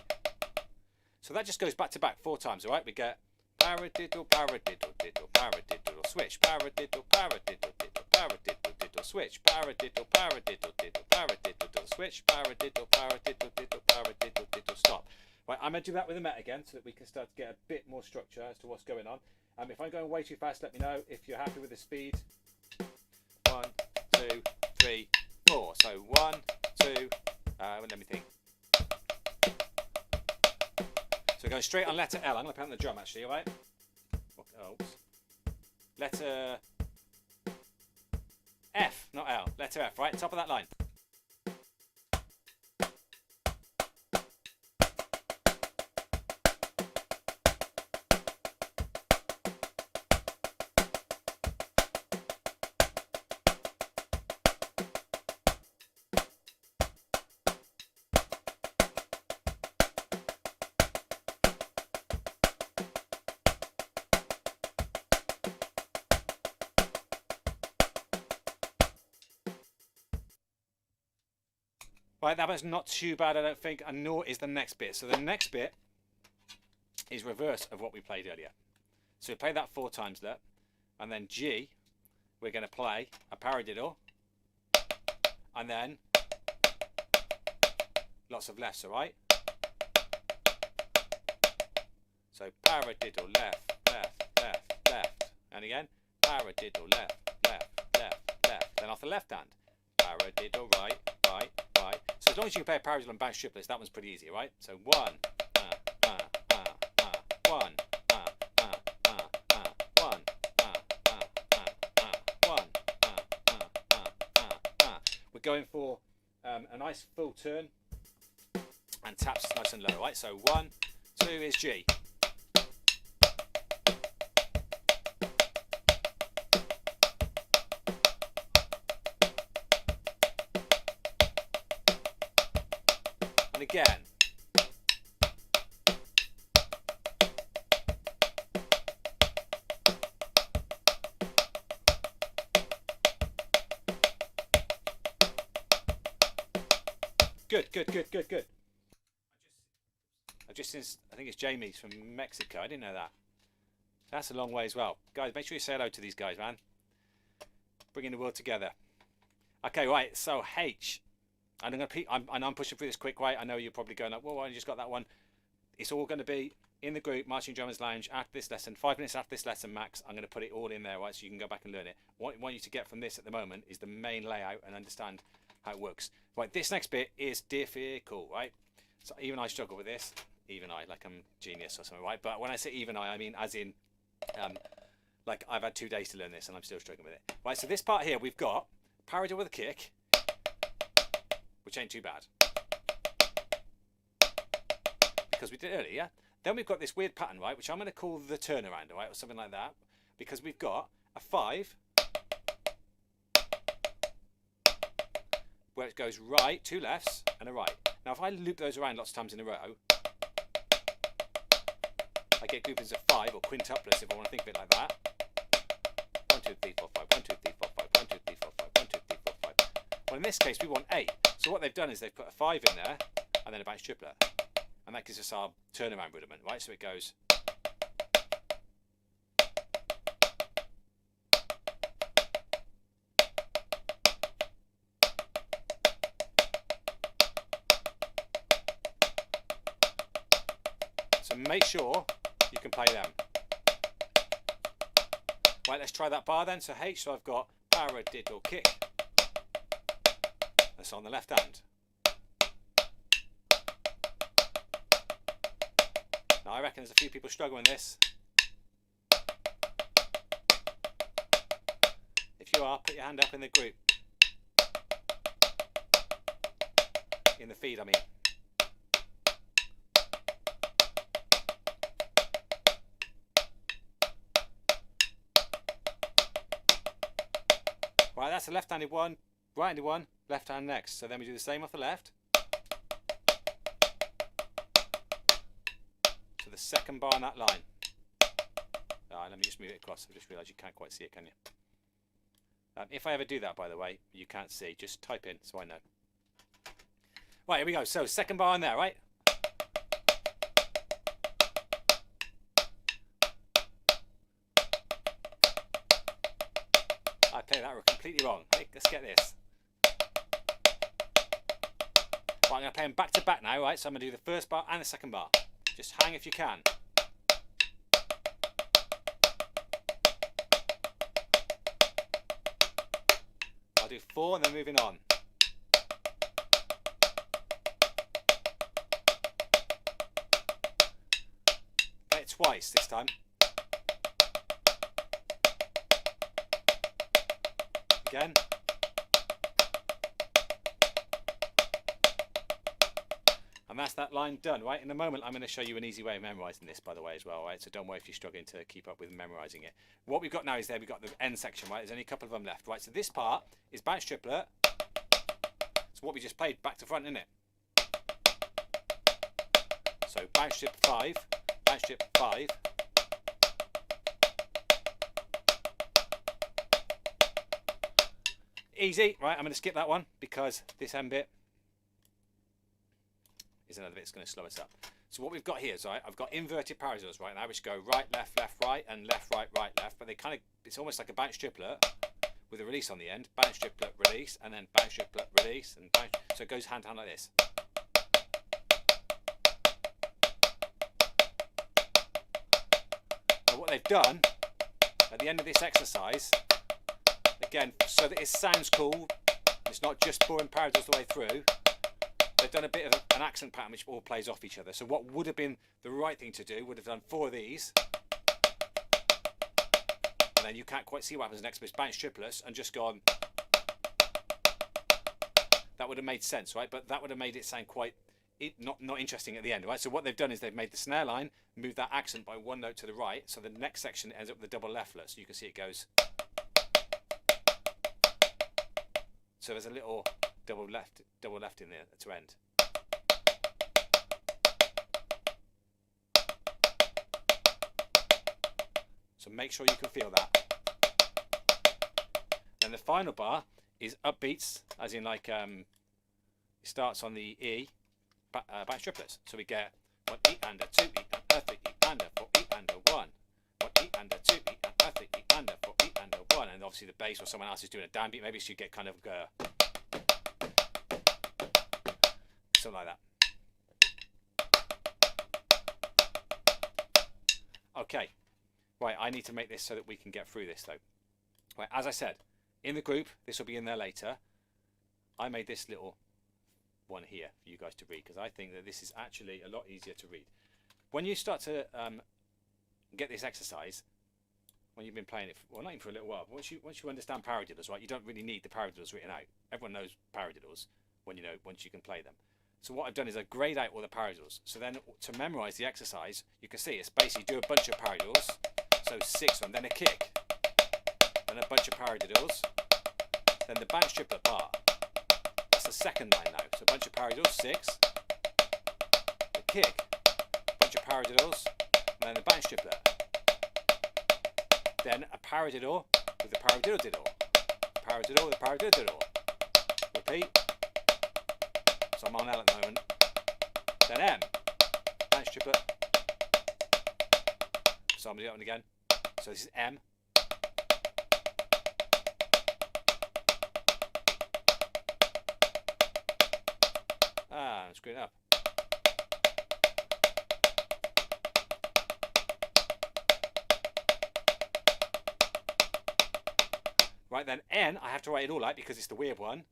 So that just goes back to back 4 times, all right? We get paradiddle, paradiddle, diddle, paradiddle, switch, paradiddle, paradiddle, diddle, paradiddle, diddle, switch, paradiddle, paradiddle, diddle, paradiddle, diddle, switch, paradiddle, paradiddle, diddle, paradiddle, diddle, stop. Right, I'm going to do that with a met again so that we can start to get a bit more structure as to what's going on. If I'm going way too fast, let me know. If you're happy with the speed. 1, 2, 3, 4. So 1, 2, let me think. So we're going straight on letter L. I'm going to play on the drum actually, alright? Oh, oops. Letter F, not L. Letter F, right? Top of that line. Right, that was not too bad, I don't think, and nor is the next bit. So the next bit is reverse of what we played earlier. So we play that 4 times there, and then G, we're going to play a paradiddle, and then lots of lefts, all right? So paradiddle, left, left, left, left. And again, paradiddle left, left, left, left. Then off the left hand, paradiddle right, right, right. So as long as you can play a paradiddle and bounce triplets, that one's pretty easy, right? So 1, 1, 1, 1. We're going for a nice full turn and taps nice and low, right? So 1, 2 is G. And again. Good, good, good, good, good. I think it's Jamie's from Mexico. I didn't know that. That's a long way as well. Guys, make sure you say hello to these guys, man. Bringing the world together. Okay, right. So H. And I'm pushing through this quick way. I know you're probably going like, well, I just got that one. It's all going to be in the group, Marching Drummers Lounge, after this lesson. 5 minutes after this lesson, max. I'm going to put it all in there, right? So you can go back and learn it. What I want you to get from this at the moment is the main layout and understand how it works. Right, this next bit is difficult, right? So even I struggle with this. Even I, like I'm genius or something, right? But when I say even I mean as in, like I've had 2 days to learn this and I'm still struggling with it. Right, so this part here, we've got paradiddle with a kick, which ain't too bad. Because we did it earlier, yeah? Then we've got this weird pattern, right? Which I'm going to call the turnaround, right? Or something like that. Because we've got a 5, where it goes right, 2 lefts, and a right. Now, if I loop those around lots of times in a row, I get groupings of 5 or quintuplets if I want to think of it like that. 1, 2, 3, 4, 5. 1, 2, 3, 4, 5. 1, 2, 3, 4, 5. 1, 2, 3, 4, 5. Well, in this case, we want 8. So what they've done is they've put a 5 in there and then a bounce triplet, and that gives us our turnaround rudiment, right? So it goes. So make sure you can play them. Right, let's try that bar then. So H, so I've got paradiddle kick. That's on the left hand. Now I reckon there's a few people struggling with this. If you are, put your hand up in the group. In the feed, I mean. Right, that's a left-handed one, right-handed one, left hand next. So then we do the same off the left. So the second bar on that line. Let me just move it across. I just realised you can't quite see it, can you? If I ever do that, by the way, you can't see. Just type in so I know. Right, here we go. So second bar on there, right? I played that completely wrong. Hey, let's get this. Right, I'm going to play them back to back now, right? So I'm going to do the first bar and the second bar. Just hang if you can. I'll do 4 and then moving on. Play it twice this time. Again. And that's that line done, right? In a moment, I'm going to show you an easy way of memorising this, by the way, as well, right? So don't worry if you're struggling to keep up with memorising it. What we've got now is we've got the end section, right? There's only a couple of them left, right? So this part is bounce triplet. So what we just played back to front, isn't it? So bounce triplet 5, bounce triplet 5. Easy, right? I'm going to skip that one because this end bit is another bit that's going to slow us up. So what we've got here is, right, I've got inverted paradiddles right now, which go right, left, left, right, and left, right, right, left. But they kind of, it's almost like a bounce triplet with a release on the end. Bounce triplet, release, and then bounce triplet, release, and bounce. So it goes hand to hand like this. Now what they've done at the end of this exercise, again, so that it sounds cool, it's not just boring paradiddles the way through, they've done a bit of an accent pattern which all plays off each other. So what would have been the right thing to do would have done 4 of these, and then you can't quite see what happens next, but it's bounce triplets and just gone. That would have made sense, right? But that would have made it sound quite not interesting at the end, right? So what they've done is they've made the snare line, moved that accent by 1 note to the right, so the next section ends up with the double leftlet. So you can see it goes. So there's a little double left in there to end. So make sure you can feel that. Then the final bar is upbeats, as in like it starts on the E, bounce triplets. So we get 1 E and a 2 E and a 3 E and a 4 E and a 1. 1 E and a 2 E and a 3 E and a 4 E and a 1. And obviously the bass or someone else is doing a downbeat, maybe, so you get kind of something like that. Okay, right, I need to make this so that we can get through this though. Right, as I said, in the group, this will be in there later. I made this little one here for you guys to read because I think that this is actually a lot easier to read. When you start to get this exercise, when you've been playing it, well, not even for a little while, but once you understand paradiddles, right, you don't really need the paradiddles written out. Everyone knows paradiddles once you can play them. So what I've done is I grayed out all the paradiddles. So then to memorize the exercise, you can see it's basically do a bunch of paradiddles, so 6 of them, then a kick, then a bunch of paradiddles, then the bounce triplet part. That's the second line now. So a bunch of paradiddles, 6, the kick, a bunch of paradiddles, and then the bounce triplet. Then a paradiddle with the paradiddle diddle, paradiddle with the paradiddle diddle. Repeat. So I'm on L at the moment. Then M, bounce triplet. So I'm going to do that one again. So this is M. I'm screwing it up. Right then, N, I have to write it all out because it's the weird one.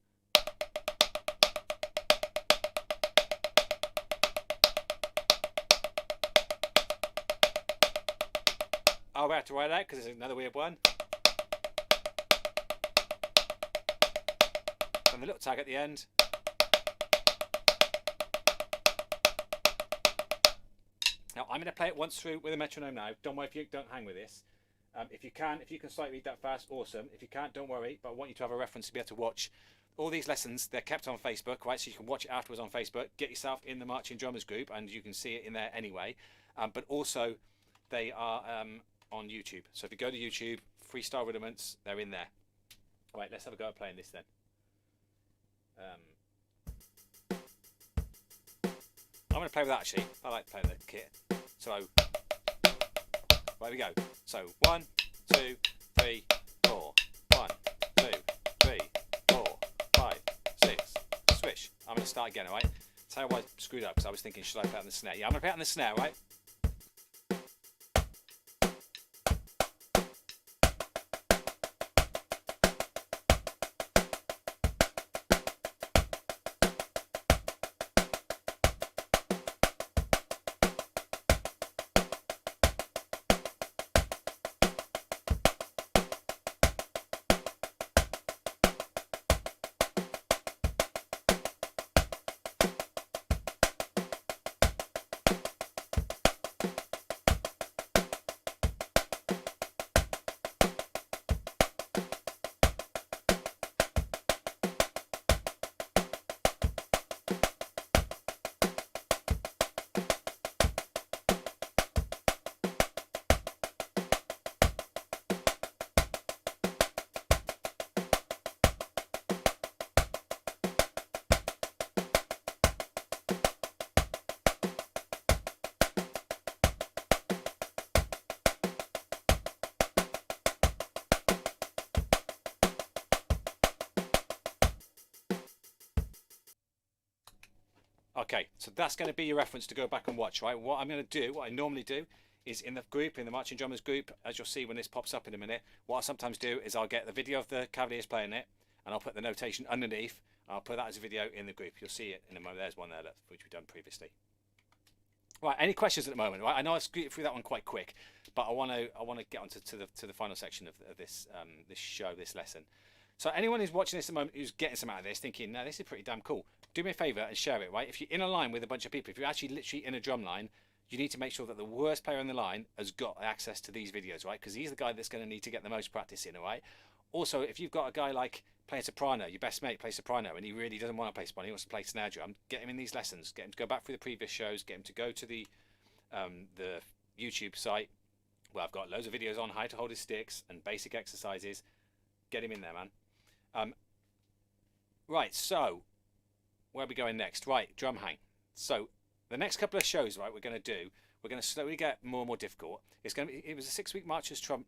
Oh, I have to write that because there's another weird one. And the little tag at the end. Now I'm going to play it once through with a metronome now. Don't worry if you don't hang with this. If you can slightly read that fast, awesome. If you can't, don't worry. But I want you to have a reference to be able to watch all these lessons. They're kept on Facebook, right? So you can watch it afterwards on Facebook. Get yourself in the Marching Drummers group, and you can see it in there anyway. But also, they are on YouTube. So if you go to YouTube, Freestyle Rudiments, they're in there. All right, let's have a go at playing this then. I'm going to play with that actually. I like playing the kit. So, right we go. So 1, 2, 3, 4. 1, 2, 3, 4, 5, 6. Swish. I'm going to start again, alright? Tell you why I screwed up because I was thinking, should I play it on the snare? Yeah, I'm going to play it on the snare, right? Okay, so that's going to be your reference to go back and watch, right? What I'm going to do, what I normally do, is in the group, in the Marching Drummers group, as you'll see when this pops up in a minute. What I'll sometimes do is I'll get the video of the Cavaliers playing it, and I'll put the notation underneath. I'll put that as a video in the group. You'll see it in a moment. There's one there, which we've done previously. Right, any questions at the moment? Right, I know I scooted through that one quite quick, but I want to get on to the final section of this this lesson. So anyone who's watching this at the moment who's getting some out of this, thinking, no, this is pretty damn cool, do me a favour and share it, right? If you're in a line with a bunch of people, if you're actually literally in a drum line, you need to make sure that the worst player in the line has got access to these videos, right? Because he's the guy that's going to need to get the most practice in, all right? Also, if you've got a guy like playing soprano, your best mate plays soprano, and he really doesn't want to play soprano, he wants to play snare drum, get him in these lessons, get him to go back through the previous shows, get him to go to the YouTube site where I've got loads of videos on how to hold his sticks and basic exercises. Get him in there, man. Right, so where are we going next? Right, drum hang. So the next couple of shows, right, we're going to slowly get more and more difficult. It was a 6-week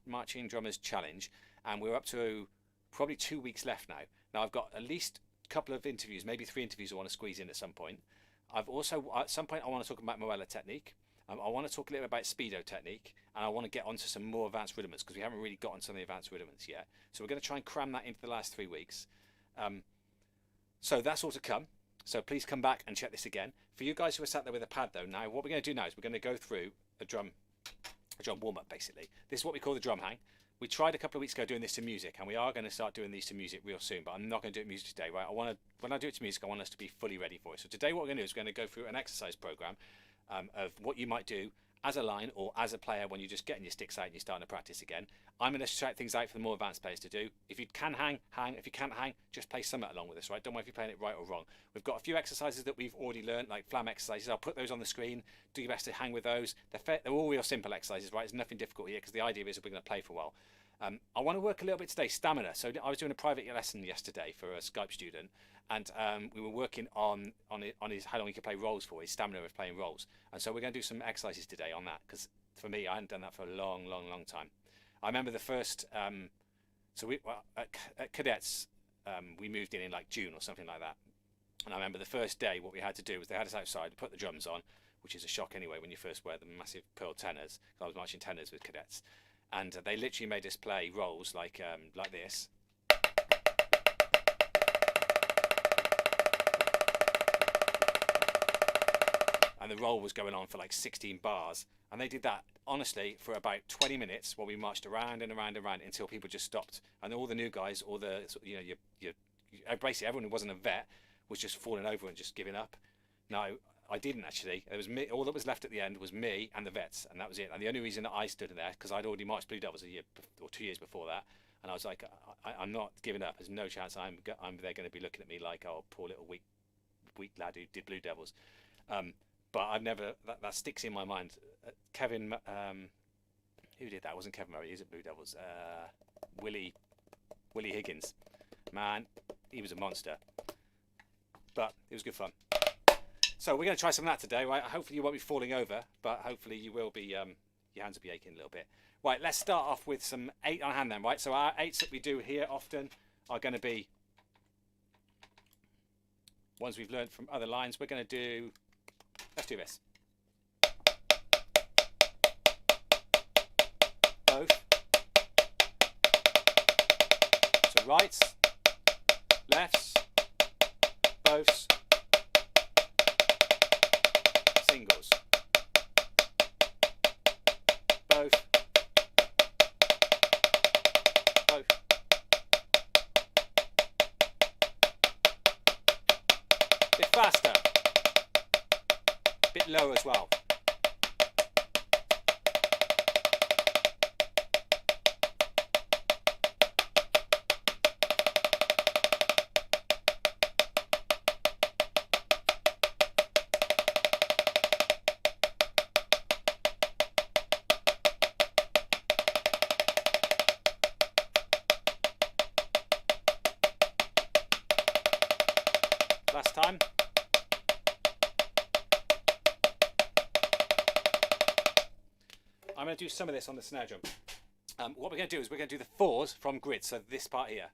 Marching Drummers challenge, and we're up to probably 2 weeks left now. Now I've got at least a couple of interviews, maybe 3 interviews I want to squeeze in at some point. I've also, at some point, I want to talk about Moella technique. I want to talk a little bit about speedo technique, and I want to get onto some more advanced rudiments because we haven't really got onto some of the advanced rudiments yet. So we're going to try and cram that into the last 3 weeks. So that's all to come. So please come back and check this again. For you guys who are sat there with a pad though, now what we're going to do now is we're going to go through a drum warm-up basically. This is what we call the drum hang. We tried a couple of weeks ago doing this to music, and we are going to start doing these to music real soon, but I'm not going to do it to music today, right? When I do it to music, I want us to be fully ready for it. So today what we're going to do is we're going to go through an exercise program of what you might do as a line or as a player when you're just getting your sticks out and you're starting to practice again. I'm going to shout things out for the more advanced players to do. If you can hang, hang. If you can't hang, just play something along with us, right? Don't worry if you're playing it right or wrong. We've got a few exercises that we've already learned, like flam exercises. I'll put those on the screen. Do your best to hang with those. They're all real simple exercises, right? There's nothing difficult here because the idea is that we're going to play for a while. I want to work a little bit today, stamina. So I was doing a private lesson yesterday for a Skype student, and we were working on his how long he could play rolls for, his stamina of playing rolls. And so we're going to do some exercises today on that, because for me, I hadn't done that for a long time. I remember the first, at cadets, we moved in like June or something like that. And I remember the first day, what we had to do was they had us outside, put the drums on, which is a shock anyway when you first wear the massive pearl tenors. I was marching tenors with cadets. And they literally made us play rolls like this. And the roll was going on for like 16 bars. And they did that, honestly, for about 20 minutes while we marched around and around and around until people just stopped. And all the new guys, all the, basically everyone who wasn't a vet was just falling over and just giving up. Now, I didn't actually. It was me. All that was left at the end was me and the vets, and that was it. And the only reason that I stood in there, because I'd already marched Blue Devils a year or 2 years before that, and I was like, I'm not giving up. There's no chance they're going to be looking at me like, oh, poor little weak lad who did Blue Devils. But I've never. That sticks in my mind. Kevin, who did that? It wasn't Kevin Murray. He's at Blue Devils. Willie Higgins. Man, he was a monster. But it was good fun. So we're going to try some of that today, right? Hopefully you won't be falling over, but hopefully you will be, your hands will be aching a little bit. Right, let's start off with some 8 on hand then, right? So our 8s that we do here often are going to be ones we've learned from other lines. We're going to do, let's do this. Both. So rights, lefts, boths, singles, both, both, bit faster, bit lower as well. Last time. I'm going to do some of this on the snare drum. What we're going to do is we're going to do the 4s from grid, so this part here.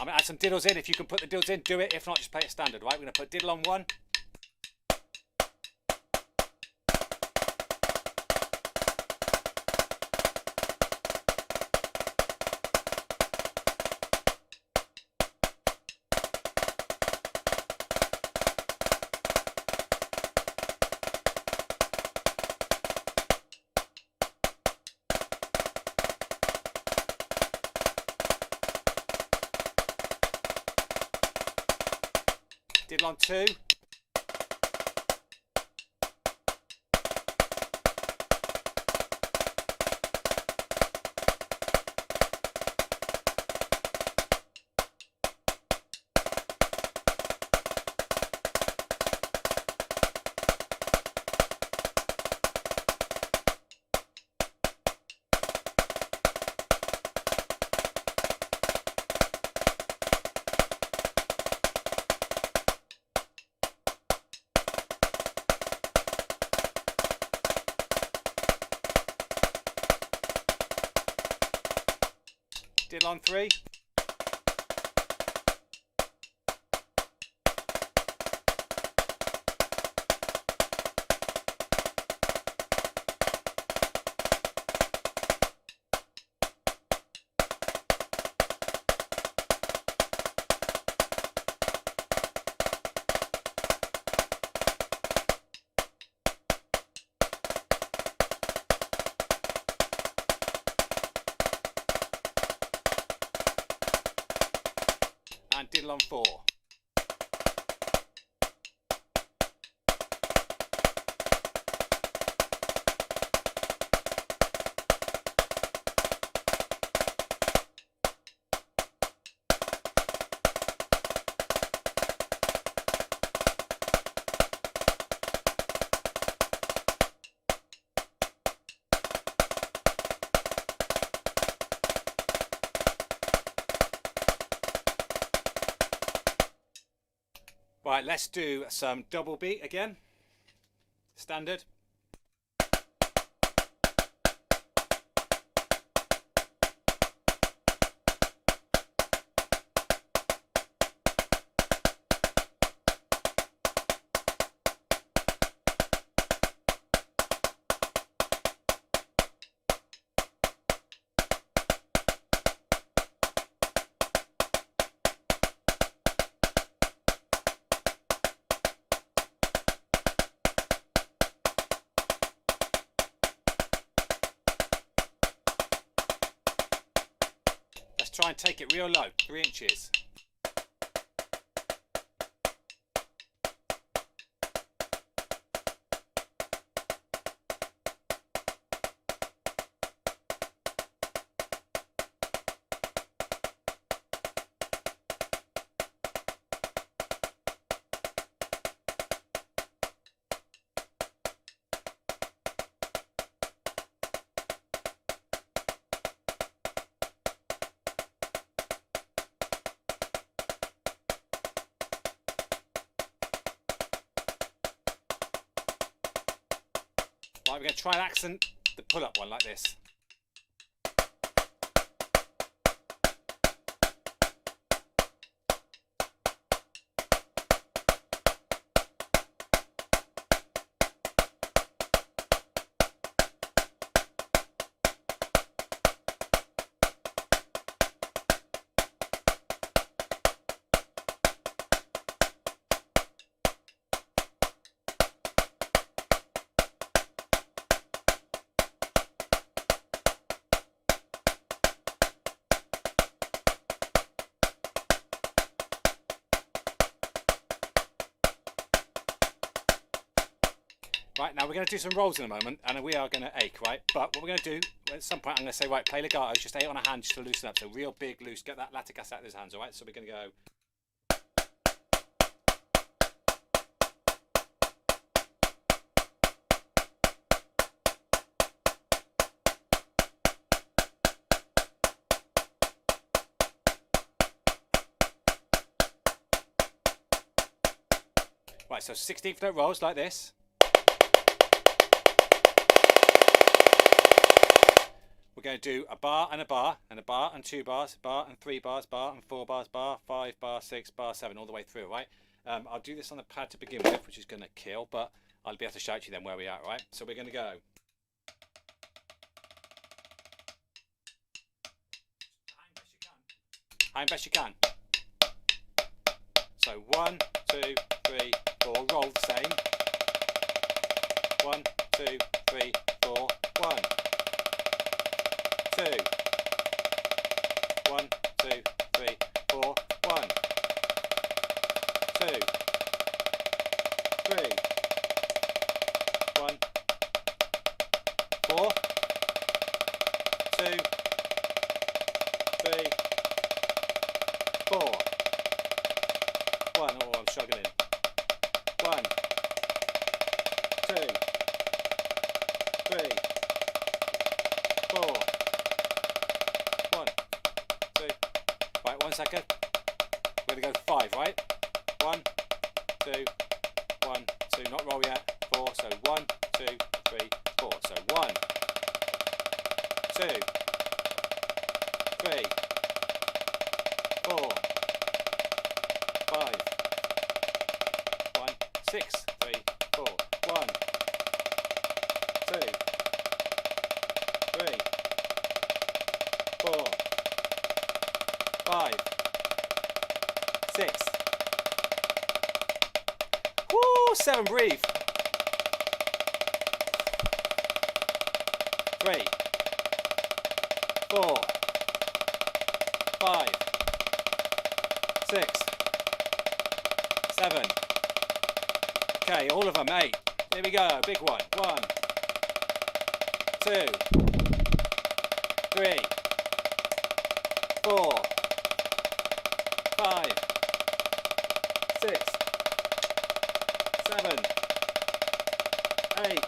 I'm going to add some diddles in. If you can put the diddles in, do it. If not, just play it standard, right? We're going to put diddle on 1. Diddle on 2. Diddle on 3. And diddle on 4. Right, let's do some double beat again. Standard. Try and take it real low, 3 inches. Right, we're going to try and accent the pull-up one like this. Right, now we're going to do some rolls in a moment, and we are going to ache, right? But what we're going to do, at some point I'm going to say, right, play legato, just 8 on a hand just to loosen up. So real big, loose, get that lactic acid out of his hands, all right? So we're going to go... Right, so 16th note rolls like this. We're going to do a bar and a bar and a bar and 2 bars, bar and 3 bars, bar and 4 bars, bar 5, bar 6, bar 7, all the way through, right? I'll do this on the pad to begin with, which is going to kill, but I'll be able to shout to you then where we are, right? So we're going to go. Hang best you can. So 1, 2, 3, 4, roll the same. 1, 2, 3, 4, 1, 2, 1, 2, 3, 4, 1, 2, 3, 1, 4, 2, 3, 4, 1. Oh, I'm struggling. 1, 2, 3, 4, 1, 2. Right, 1 second. We're going to go 5, right? 1, 2, 1, 2. Not roll yet. 4. So 1, 2, 3, 4. So 1, 2, 3, 4, 5, 1, 6, 3, 4, 1, 2, 3, 4, 5, 6. Woo! 7. Breathe. 3, 4, 5, 6, 7. Okay, all of them, 8. Here we go, big one. 1, 2, 3, 4, 5, 6, 7, 8.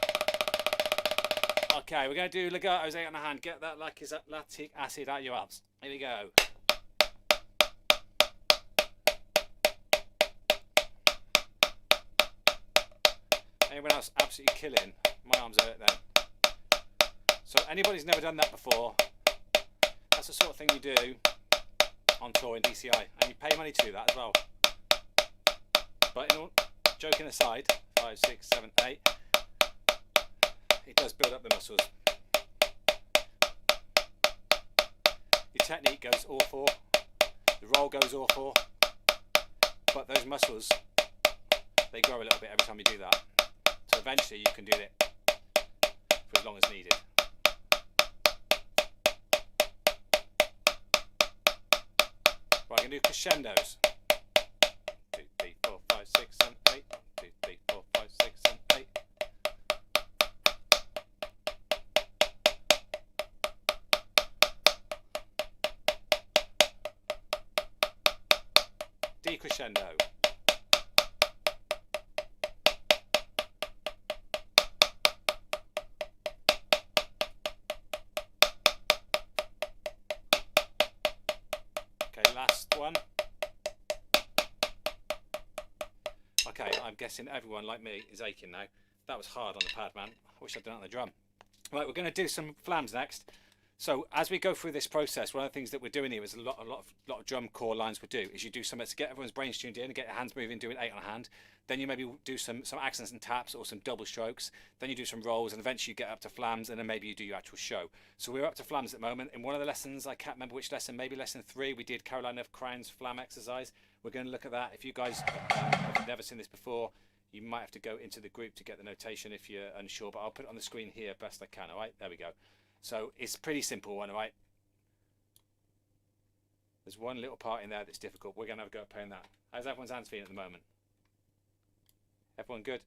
Okay, we're going to do legatos 8 on the hand. Get that lactic acid out your abs. Here we go. Anyone else absolutely killing? My arms hurt then. So anybody who's never done that before, that's the sort of thing you do on tour in DCI, and you pay money to do that as well. But joking aside, 5, 6, 7, 8, it does build up the muscles. Your technique goes awful, the roll goes awful, but those muscles, they grow a little bit every time you do that. So eventually you can do it for as long as needed. Right, I'm going to do crescendos. 2, 3, 4, 5, 6, 7, 8. 2, 3, 4, 5, 6, 7, 8. Decrescendo. Okay, last one. Okay, I'm guessing everyone like me is aching now. That was hard on the pad, man. I wish I'd done it on the drum. Right, we're going to do some flams next. So as we go through this process, one of the things that we're doing here is a lot of drum core lines we do is you do something to get everyone's brains tuned in and get your hands moving, doing 8 on a hand. Then you maybe do some accents and taps or some double strokes. Then you do some rolls, and eventually you get up to flams, and then maybe you do your actual show. So we're up to flams at the moment. In one of the lessons, I can't remember which lesson, maybe lesson 3, we did Carolina Crown's flam exercise. We're going to look at that. If you guys have never seen this before, you might have to go into the group to get the notation if you're unsure, but I'll put it on the screen here best I can. All right, there we go. So it's a pretty simple one, all right? There's one little part in there that's difficult. We're going to have a go at playing that. How's everyone's hands feeling at the moment? Everyone good?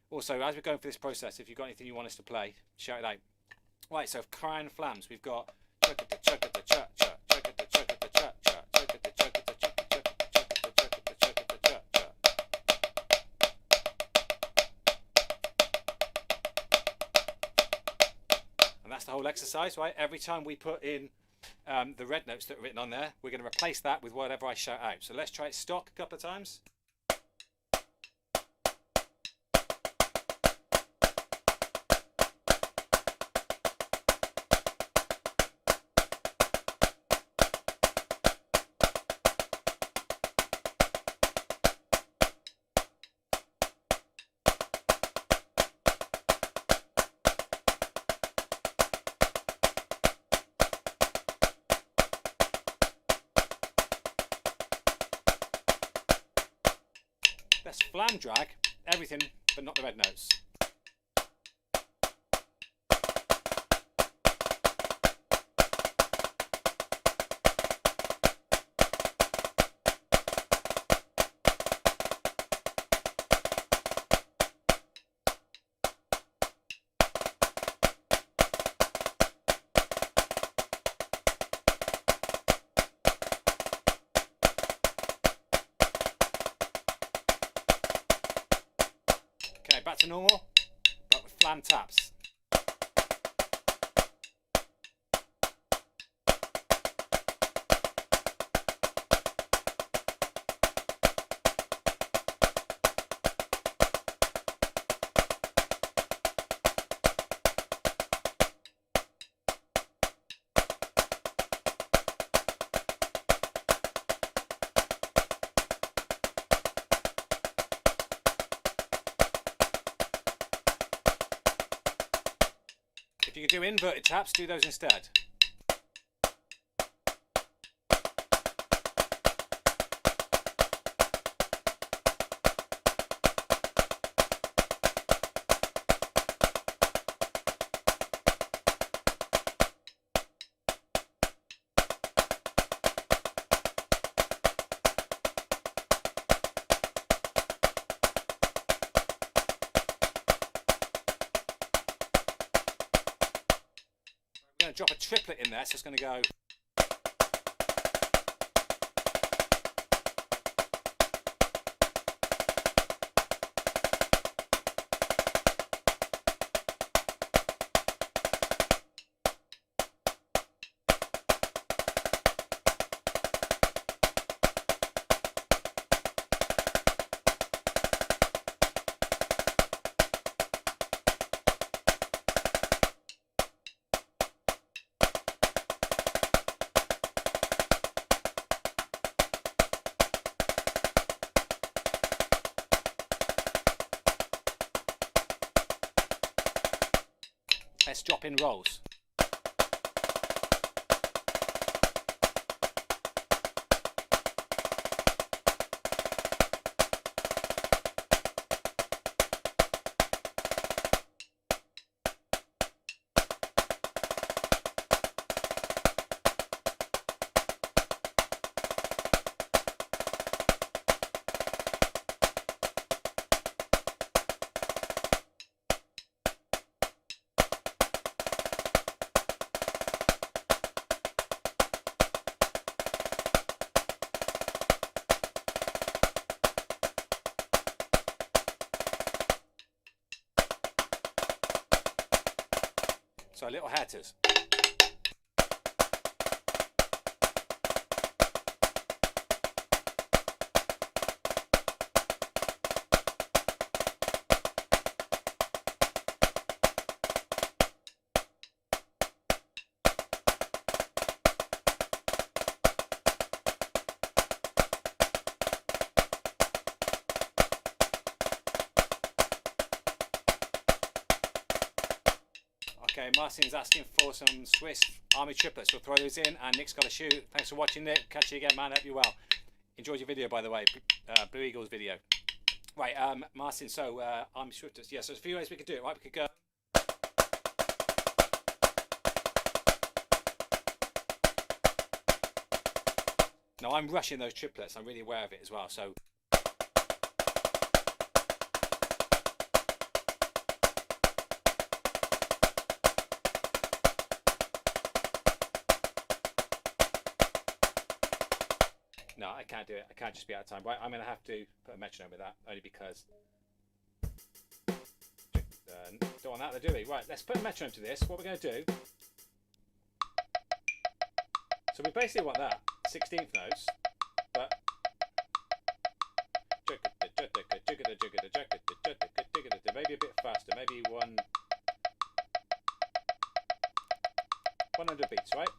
Also, as we're going through this process, if you've got anything you want us to play, shout it out. Right, so Crown flams, we've got and that's the whole exercise, right? Every time we put in the red notes that are written on there, we're going to replace that with whatever I shout out. So let's try it stock a couple of times. Let's flam drag everything, but not the red notes. Okay, back to normal, but with flam taps. If you can do inverted taps, do those instead. I'm going to drop a triplet in there, so it's going to go. Let's drop in rolls. So little hatters. Okay, Marcin's asking for some Swiss Army triplets. We'll throw those in, and Nick's got to shoot. Thanks for watching, Nick. Catch you again, man. Hope you're well. Enjoyed your video, by the way. Blue Eagles video. Right, Marcin, so Army triplets. Yeah, so there's a few ways we could do it, right? We could go. Now, I'm rushing those triplets. I'm really aware of it as well, so. No, I can't do it. I can't just be out of time. Right, I'm going to have to put a metronome with that, only because don't want that to do it. Right, let's put a metronome to this. What we're going to do. So we basically want that 16th notes, but maybe a bit faster. Maybe 100 beats, right?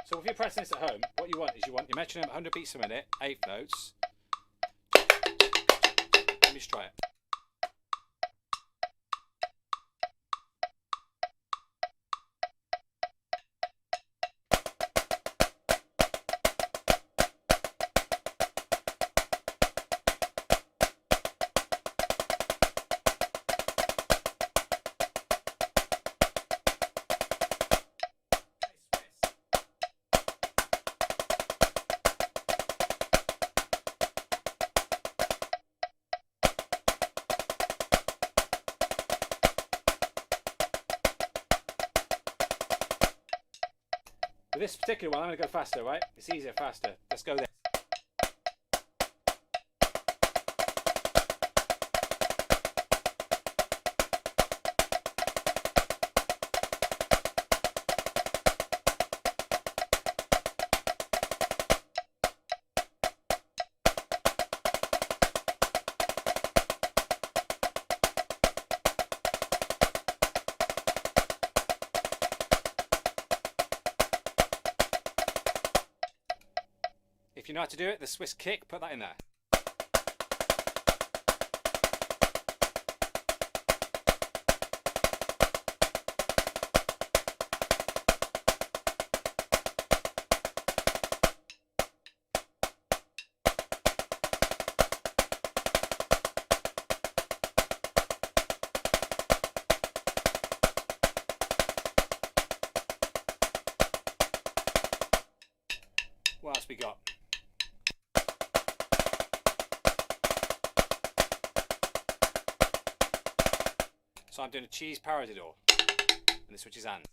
So if you're practicing this at home, what you want is you want your metronome 100 beats a minute, 8th notes. Let me just try it. With this particular one, I'm going to go faster, right? It's easier, faster. Let's go there. If you know how to do it, the Swiss kick, put that in there. What else we got? So I'm doing a cheese paradiddle, and this switches hands.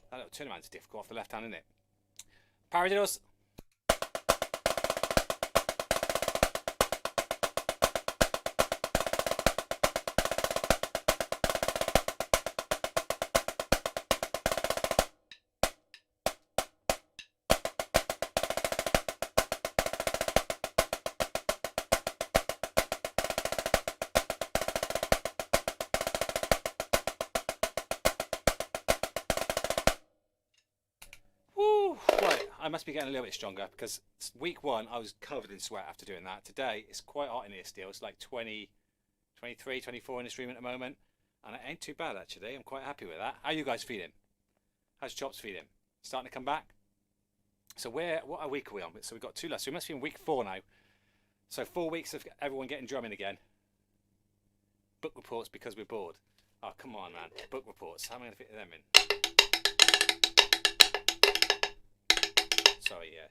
That little turnaround's difficult off the left hand, isn't it? Paradiddles. Right, I must be getting a little bit stronger because week one I was covered in sweat after doing that. Today it's quite hot in here still. It's like 20, 23, 24 in this room at the moment, and it ain't too bad actually. I'm quite happy with that. How are you guys feeling? How's Chops feeling? Starting to come back? So what a week are we on? So we've got 2 left. So we must be in week 4 now. So 4 weeks of everyone getting drumming again. Book reports because we're bored. Oh, come on, man. Book reports. How am I going to fit them in? Sorry, yeah.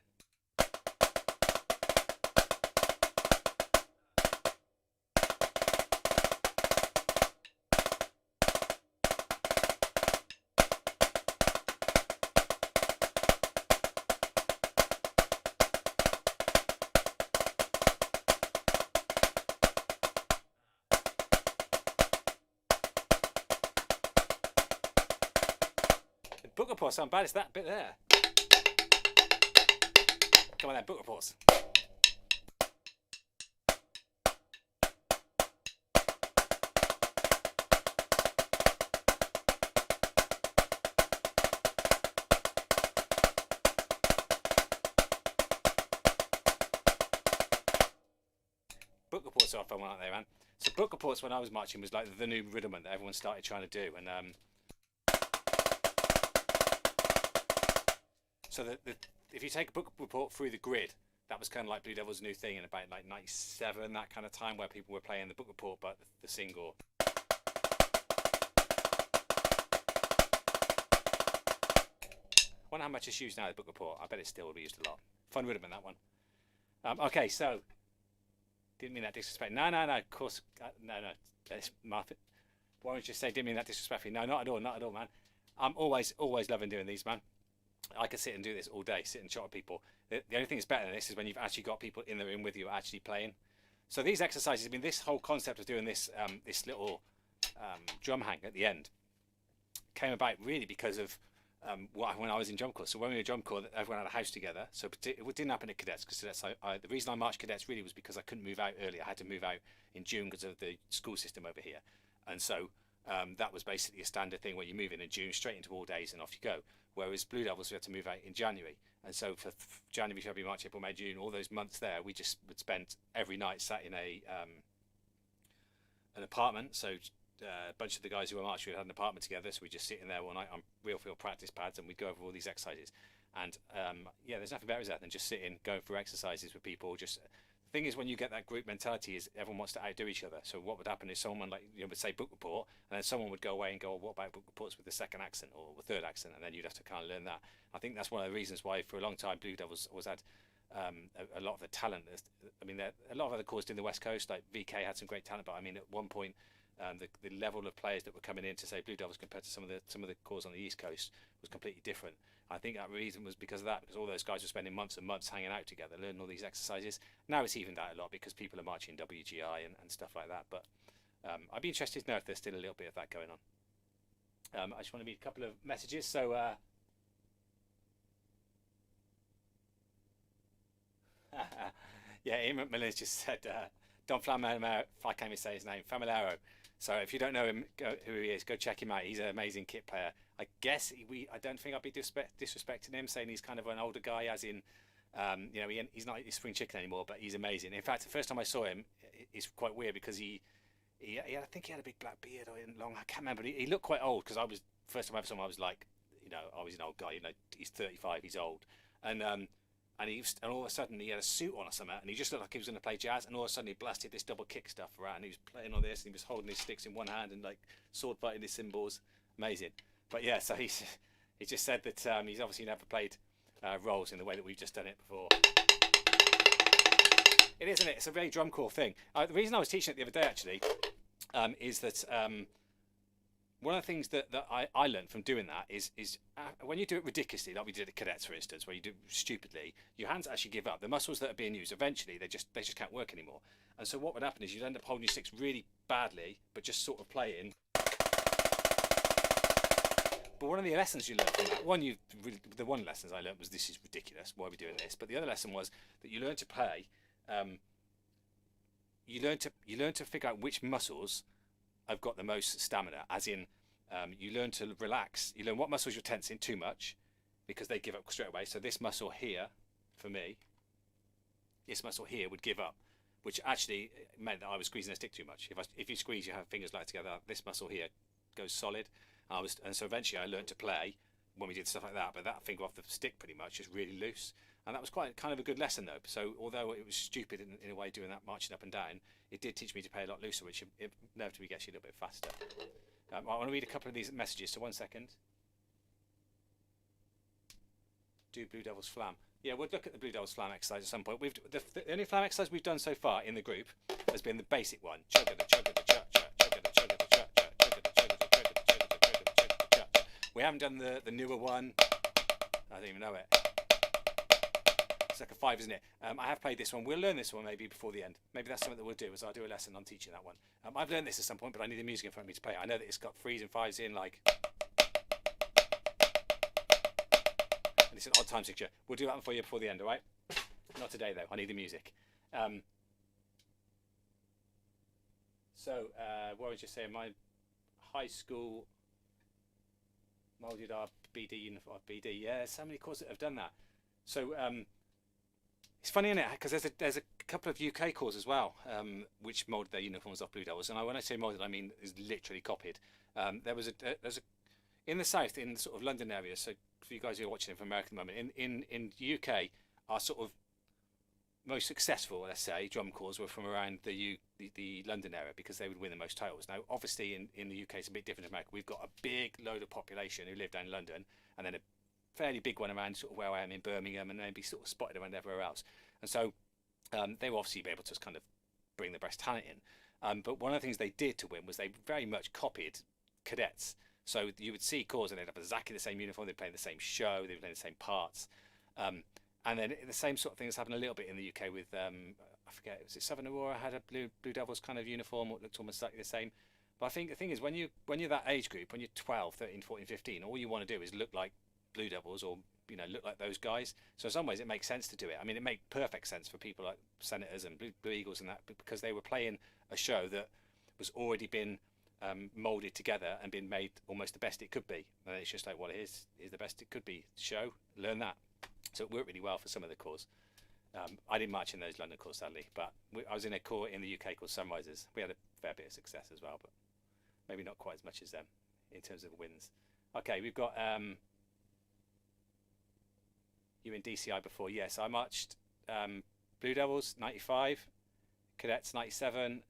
The book reports aren't bad. It's that bit there. Come on then, book reports. Book reports are fun, aren't they, man? So book reports when I was marching was like the new rudiment that everyone started trying to do, and so if you take a book report through the grid, that was kind of like Blue Devil's new thing in about like 97, that kind of time, where people were playing the book report but the single. I wonder how much it's used now, the book report. I bet it still will be used a lot. Fun rudiment, that one. Okay, so didn't mean that disrespectfully. No, of course, no. Let's Martha. Why don't you just say didn't mean that disrespectfully? No, not at all, man. I'm always loving doing these, man. I could sit and do this all day, sit and chat with people. The only thing that's better than this is when you've actually got people in the room with you actually playing. So these exercises, I mean, this whole concept of doing this this little drum hang at the end came about really because of when I was in drum corps. So when we were in drum corps, everyone had a house together. So it didn't happen at cadets, because the reason I marched cadets really was because I couldn't move out early. I had to move out in June because of the school system over here. And so that was basically a standard thing where you move in June, straight into all days, and off you go. Whereas Blue Devils, we had to move out in January. And so for January, February, March, April, May, June, all those months there, we just would spend every night sat in an apartment. So a bunch of the guys who were marching had an apartment together, so we just sit in there all night on real field practice pads, and we'd go over all these exercises. And yeah, there's nothing better than just sitting, going through exercises with people. Just the thing is, when you get that group mentality, is everyone wants to outdo each other. So what would happen is someone would say book report, and then someone would go away and go, well, what about book reports with the second accent or the third accent, and then you'd have to kind of learn that. I think that's one of the reasons why for a long time Blue Devils was had a lot of the talent. I mean, a lot of other corps in the West Coast, like VK had some great talent, but I mean, at one point, the level of players that were coming in to say Blue Devils compared to some of the corps on the East Coast was completely different. I think that reason was because of that, because all those guys were spending months and months hanging out together, learning all these exercises. Now it's evened out a lot because people are marching WGI and stuff like that. But I'd be interested to know if there's still a little bit of that going on. I just want to read a couple of messages. So yeah, Ian McMillan's just said Don Flamel, I can't even say his name, Familaro. So if you don't know him, who he is, go check him out. He's an amazing kit player. I guess I don't think I'd be disrespecting him, saying he's kind of an older guy, as in, you know, he's not a spring chicken anymore, but he's amazing. In fact, the first time I saw him, it's quite weird because I think he had a big black beard or long, I can't remember. He looked quite old because first time I ever saw him, I was like, you know, I was an old guy. You know, he's 35, he's old, and all of a sudden he had a suit on or something, and he just looked like he was going to play jazz, and all of a sudden he blasted this double kick stuff around, and he was playing on this, and he was holding his sticks in one hand and like sword fighting his cymbals. Amazing. But yeah, so he just said that he's obviously never played rolls in the way that we've just done it before. It is, isn't it? It's a very drum corps thing. The reason I was teaching it the other day actually is that one of the things that I learned from doing that is when you do it ridiculously, like we did at cadets, for instance, where you do it stupidly, your hands actually give up. The muscles that are being used, eventually, they just can't work anymore. And so what would happen is you'd end up holding your sticks really badly, but just sort of playing. But one of the lessons you learned from that, the one lessons I learned was, this is ridiculous, why are we doing this? But the other lesson was that you learn to play, you learn to figure out which muscles have got the most stamina, as in you learn to relax. You learn what muscles you're tensing too much because they give up straight away. So this muscle here, for me, this muscle here would give up, which actually meant that I was squeezing the stick too much. If you squeeze your fingers like together, this muscle here goes solid. And so eventually I learned to play when we did stuff like that, but that finger off the stick pretty much is really loose. And that was quite kind of a good lesson though. So although it was stupid in a way doing that, marching up and down, it did teach me to play a lot looser, which inevitably gets you a little bit faster. I want to read a couple of these messages, so 1 second. Do Blue Devils Flam. Yeah, we'll look at the Blue Devils Flam exercise at some point. The only Flam exercise we've done so far in the group has been the basic one. We haven't done the newer one. I don't even know it. It's like a 5, isn't it? I have played this one. We'll learn this one maybe before the end. Maybe that's something that we'll do, is I'll do a lesson on teaching that one. I've learned this at some point, but I need the music in front of me to play it. I know that it's got 3s and 5s in, like... And it's an odd time signature. We'll do that one for you before the end, all right? Not today, though. I need the music. What was you saying? My high school moulded our BD uniform. BD, yeah, so many corps that have done that. So it's funny, isn't it? Because there's a couple of UK corps as well, which moulded their uniforms off Blue Devils. And when I say moulded, I mean is literally copied. There's a in the south, in the sort of London area. So for you guys who are watching it from America at the moment, in UK, our sort of most successful, let's say, drum corps were from around the London area, because they would win the most titles. Now, obviously, in the UK, it's a bit different to America. We've got a big load of population who live down in London, and then a fairly big one around sort of where I am in Birmingham, and then be sort of spotted around everywhere else. And so they will obviously be able to kind of bring the best talent in. But one of the things they did to win was they very much copied cadets. So you would see corps and they'd have exactly the same uniform, they'd play the same show, they'd play the same parts. And then the same sort of thing has happened a little bit in the UK with, I forget, was it Southern Aurora had a Blue Devils kind of uniform, what looked almost exactly the same. But I think the thing is, when you're that age group, when you're 12, 13, 14, 15, all you want to do is look like Blue Devils, or look like those guys. So in some ways it makes sense to do it. I mean, it made perfect sense for people like Senators and Blue Eagles and that, because they were playing a show that was already been molded together and been made almost the best it could be. And it's just like, well, is the best it could be. Show, learn that. So it worked really well for some of the corps. I didn't march in those London corps, sadly, but I was in a corps in the UK called Sunrisers. We had a fair bit of success as well, but maybe not quite as much as them in terms of wins. Okay, we've got you in DCI before. Yes, I marched Blue Devils 95, Cadets 97,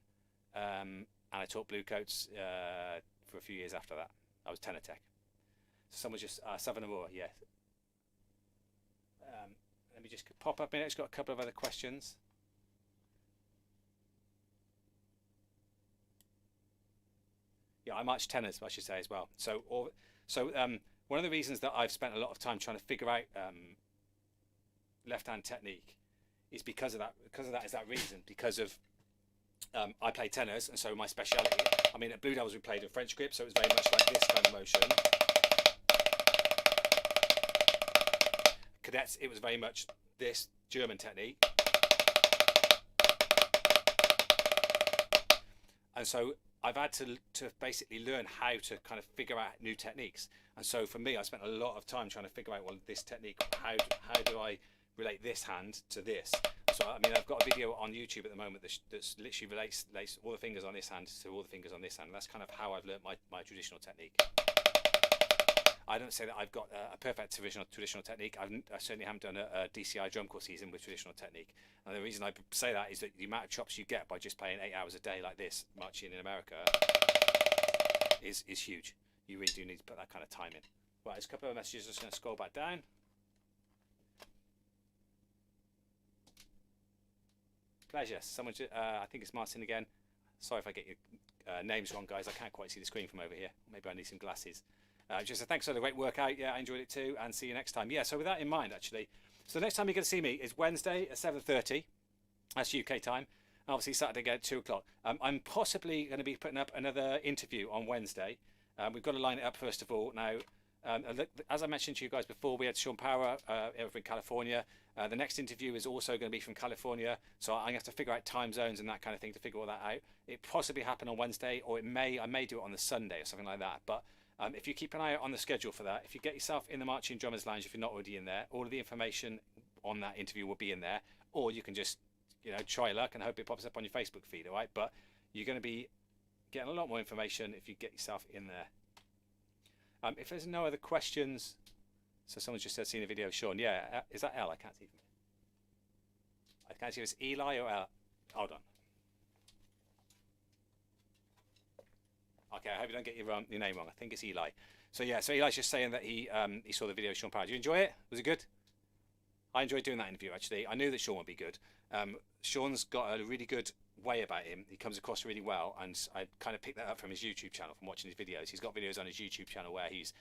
and I taught Bluecoats for a few years after that. I was tenor tech. So someone just Southern Aurora, yeah. Let me just pop up in it. It's got a couple of other questions. Yeah, I marched tenors, I should say, as well. So one of the reasons that I've spent a lot of time trying to figure out left-hand technique is because of that. Because of that is that reason. Because of I play tenors, and so my speciality. I mean, at Blue Devils we played a French grip, so it was very much like this kind of motion. Cadets, it was very much this German technique. And so I've had to basically learn how to kind of figure out new techniques. And so for me, I spent a lot of time trying to figure out, well, this technique, how do I relate this hand to this? So I mean, I've got a video on YouTube at the moment that's literally relates all the fingers on this hand to all the fingers on this hand. That's kind of how I've learned my traditional technique. I don't say that I've got a perfect traditional technique. I certainly haven't done a DCI drum corps season with traditional technique. And the reason I say that is that the amount of chops you get by just playing 8 hours a day like this, marching in America, is huge. You really do need to put that kind of time in. Right, there's a couple of messages. Just going to scroll back down. Pleasure. Someone, I think it's Martin again. Sorry if I get your names wrong, guys. I can't quite see the screen from over here. Maybe I need some glasses. Just a thanks for the great workout. Yeah, I enjoyed it too, and see you next time. Yeah, so with that in mind, actually, so the next time you're going to see me is Wednesday at 7:30. That's UK time. And obviously Saturday again at 2 o'clock. I'm possibly going to be putting up another interview on Wednesday. We've got to line it up first of all. Now, as I mentioned to you guys before, we had Sean Power over in California. The next interview is also going to be from California, so I'm going to have to figure out time zones and that kind of thing to figure all that out. It possibly happen on Wednesday, or I may do it on the Sunday or something like that. But if you keep an eye out on the schedule for that, if you get yourself in the Marching Drummers Lounge, if you're not already in there, all of the information on that interview will be in there. Or you can just, try luck and hope it pops up on your Facebook feed, all right? But you're going to be getting a lot more information if you get yourself in there. If there's no other questions, so someone just said, seen a video of Sean. Yeah, is that L? I can't see from here. I can't see if it's Eli or L. Hold on. Okay, I hope you don't get your name wrong. I think it's Eli. So yeah, so Eli's just saying that he saw the video of Sean Power. Did you enjoy it? Was it good? I enjoyed doing that interview, actually. I knew that Sean would be good. Sean's got a really good way about him. He comes across really well, and I kind of picked that up from his YouTube channel, from watching his videos. He's got videos on his YouTube channel where he's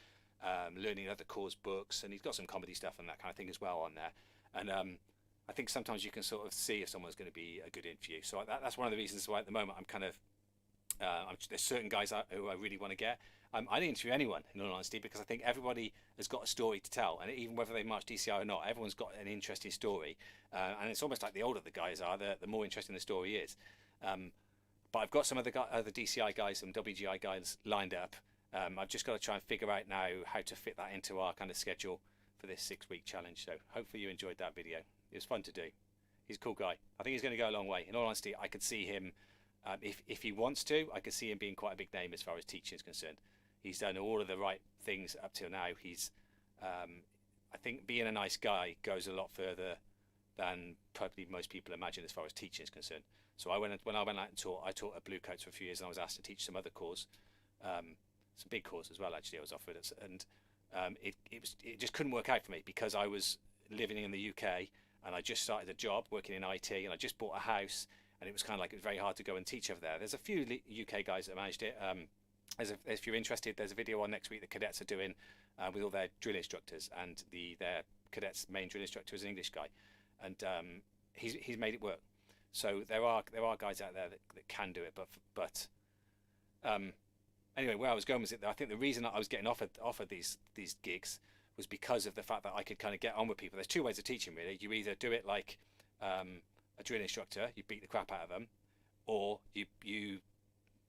learning other corps books, and he's got some comedy stuff and that kind of thing as well on there. And I think sometimes you can sort of see if someone's going to be a good interview. So that's one of the reasons why at the moment I'm kind of there's certain guys who I really want to get. I didn't interview anyone, in all honesty, because I think everybody has got a story to tell, and even whether they march DCI or not, everyone's got an interesting story, and it's almost like the older the guys are, the more interesting the story is. But I've got some other DCI guys, some WGI guys lined up. I've just got to try and figure out now how to fit that into our kind of schedule for this 6-week challenge. So hopefully you enjoyed that video. It was fun to do. He's a cool guy. I think he's going to go a long way. In all honesty, I could see him, if he wants to, I could see him being quite a big name as far as teaching is concerned. He's done all of the right things up till now. He's, I think being a nice guy goes a lot further than probably most people imagine as far as teaching is concerned. So when I went out and taught, I taught at Bluecoats for a few years, and I was asked to teach some other corps, some big corps as well. Actually, I was offered, and it just couldn't work out for me because I was living in the UK and I just started a job working in IT, and I just bought a house, and it was kind of like it was very hard to go and teach over there. There's a few UK guys that managed it. If you're interested, there's a video on next week the cadets are doing with all their drill instructors, and their cadets' main drill instructor is an English guy, and he's made it work. So there are guys out there that can do it, but anyway, where I was going was that I think the reason that I was getting offered these gigs was because of the fact that I could kind of get on with people. There's two ways of teaching, really. You either do it like a drill instructor, you beat the crap out of them, or you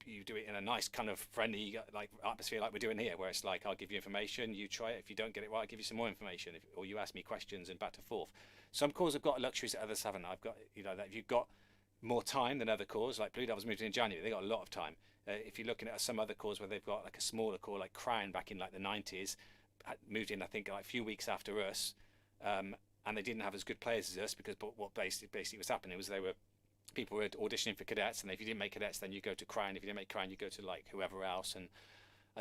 you do it in a nice kind of friendly like atmosphere like we're doing here, where it's like I'll give you information, you try it, if you don't get it right I'll give you some more information, or you ask me questions and back and forth. Some calls have got luxuries that others haven't. I've got, you know, that if you've got more time than other calls, like Blue Devils moved in January, they got a lot of time. If you're looking at some other calls where they've got like a smaller call, like Crown back in like the 90s, moved in I think like a few weeks after us, and they didn't have as good players as us, because what basically was happening was people were auditioning for cadets, and if you didn't make cadets then you go to Crown, if you didn't make Crown you go to like whoever else, and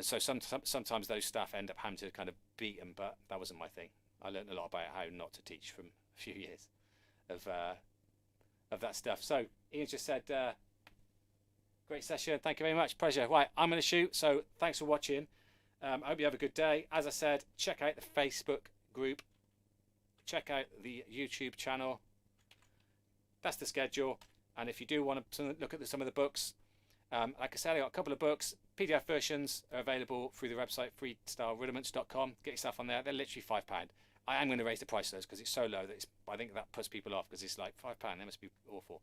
so sometimes those staff end up having to kind of beat them, but that wasn't my thing. I learned a lot about how not to teach from a few years of that stuff. So Ian just said great session, thank you very much, pleasure. Right, I'm going to shoot, so thanks for watching. I hope you have a good day. As I said, check out the Facebook group, check out the YouTube channel. That's the schedule. And if you do want to look at some of the books, like I said, I got a couple of books. PDF versions are available through the website freestylerudiments.com. Get yourself on there. They're literally £5. I am going to raise the price of those because it's so low that I think that puts people off, because it's like £5. They must be awful,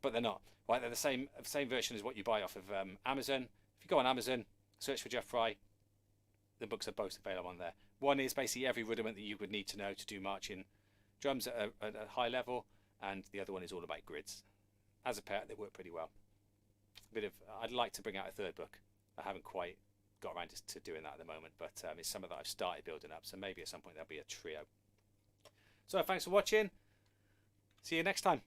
but they're not. Right, they're the same version as what you buy off of Amazon. If you go on Amazon, search for Geoff Fry, the books are both available on there. One is basically every rudiment that you would need to know to do marching drums at a high level, and the other one is all about grids. As a pair, they work pretty well. I'd like to bring out a third book. I haven't quite got around to doing that at the moment, but it's something that I've started building up, so maybe at some point there'll be a trio. So thanks for watching. See you next time.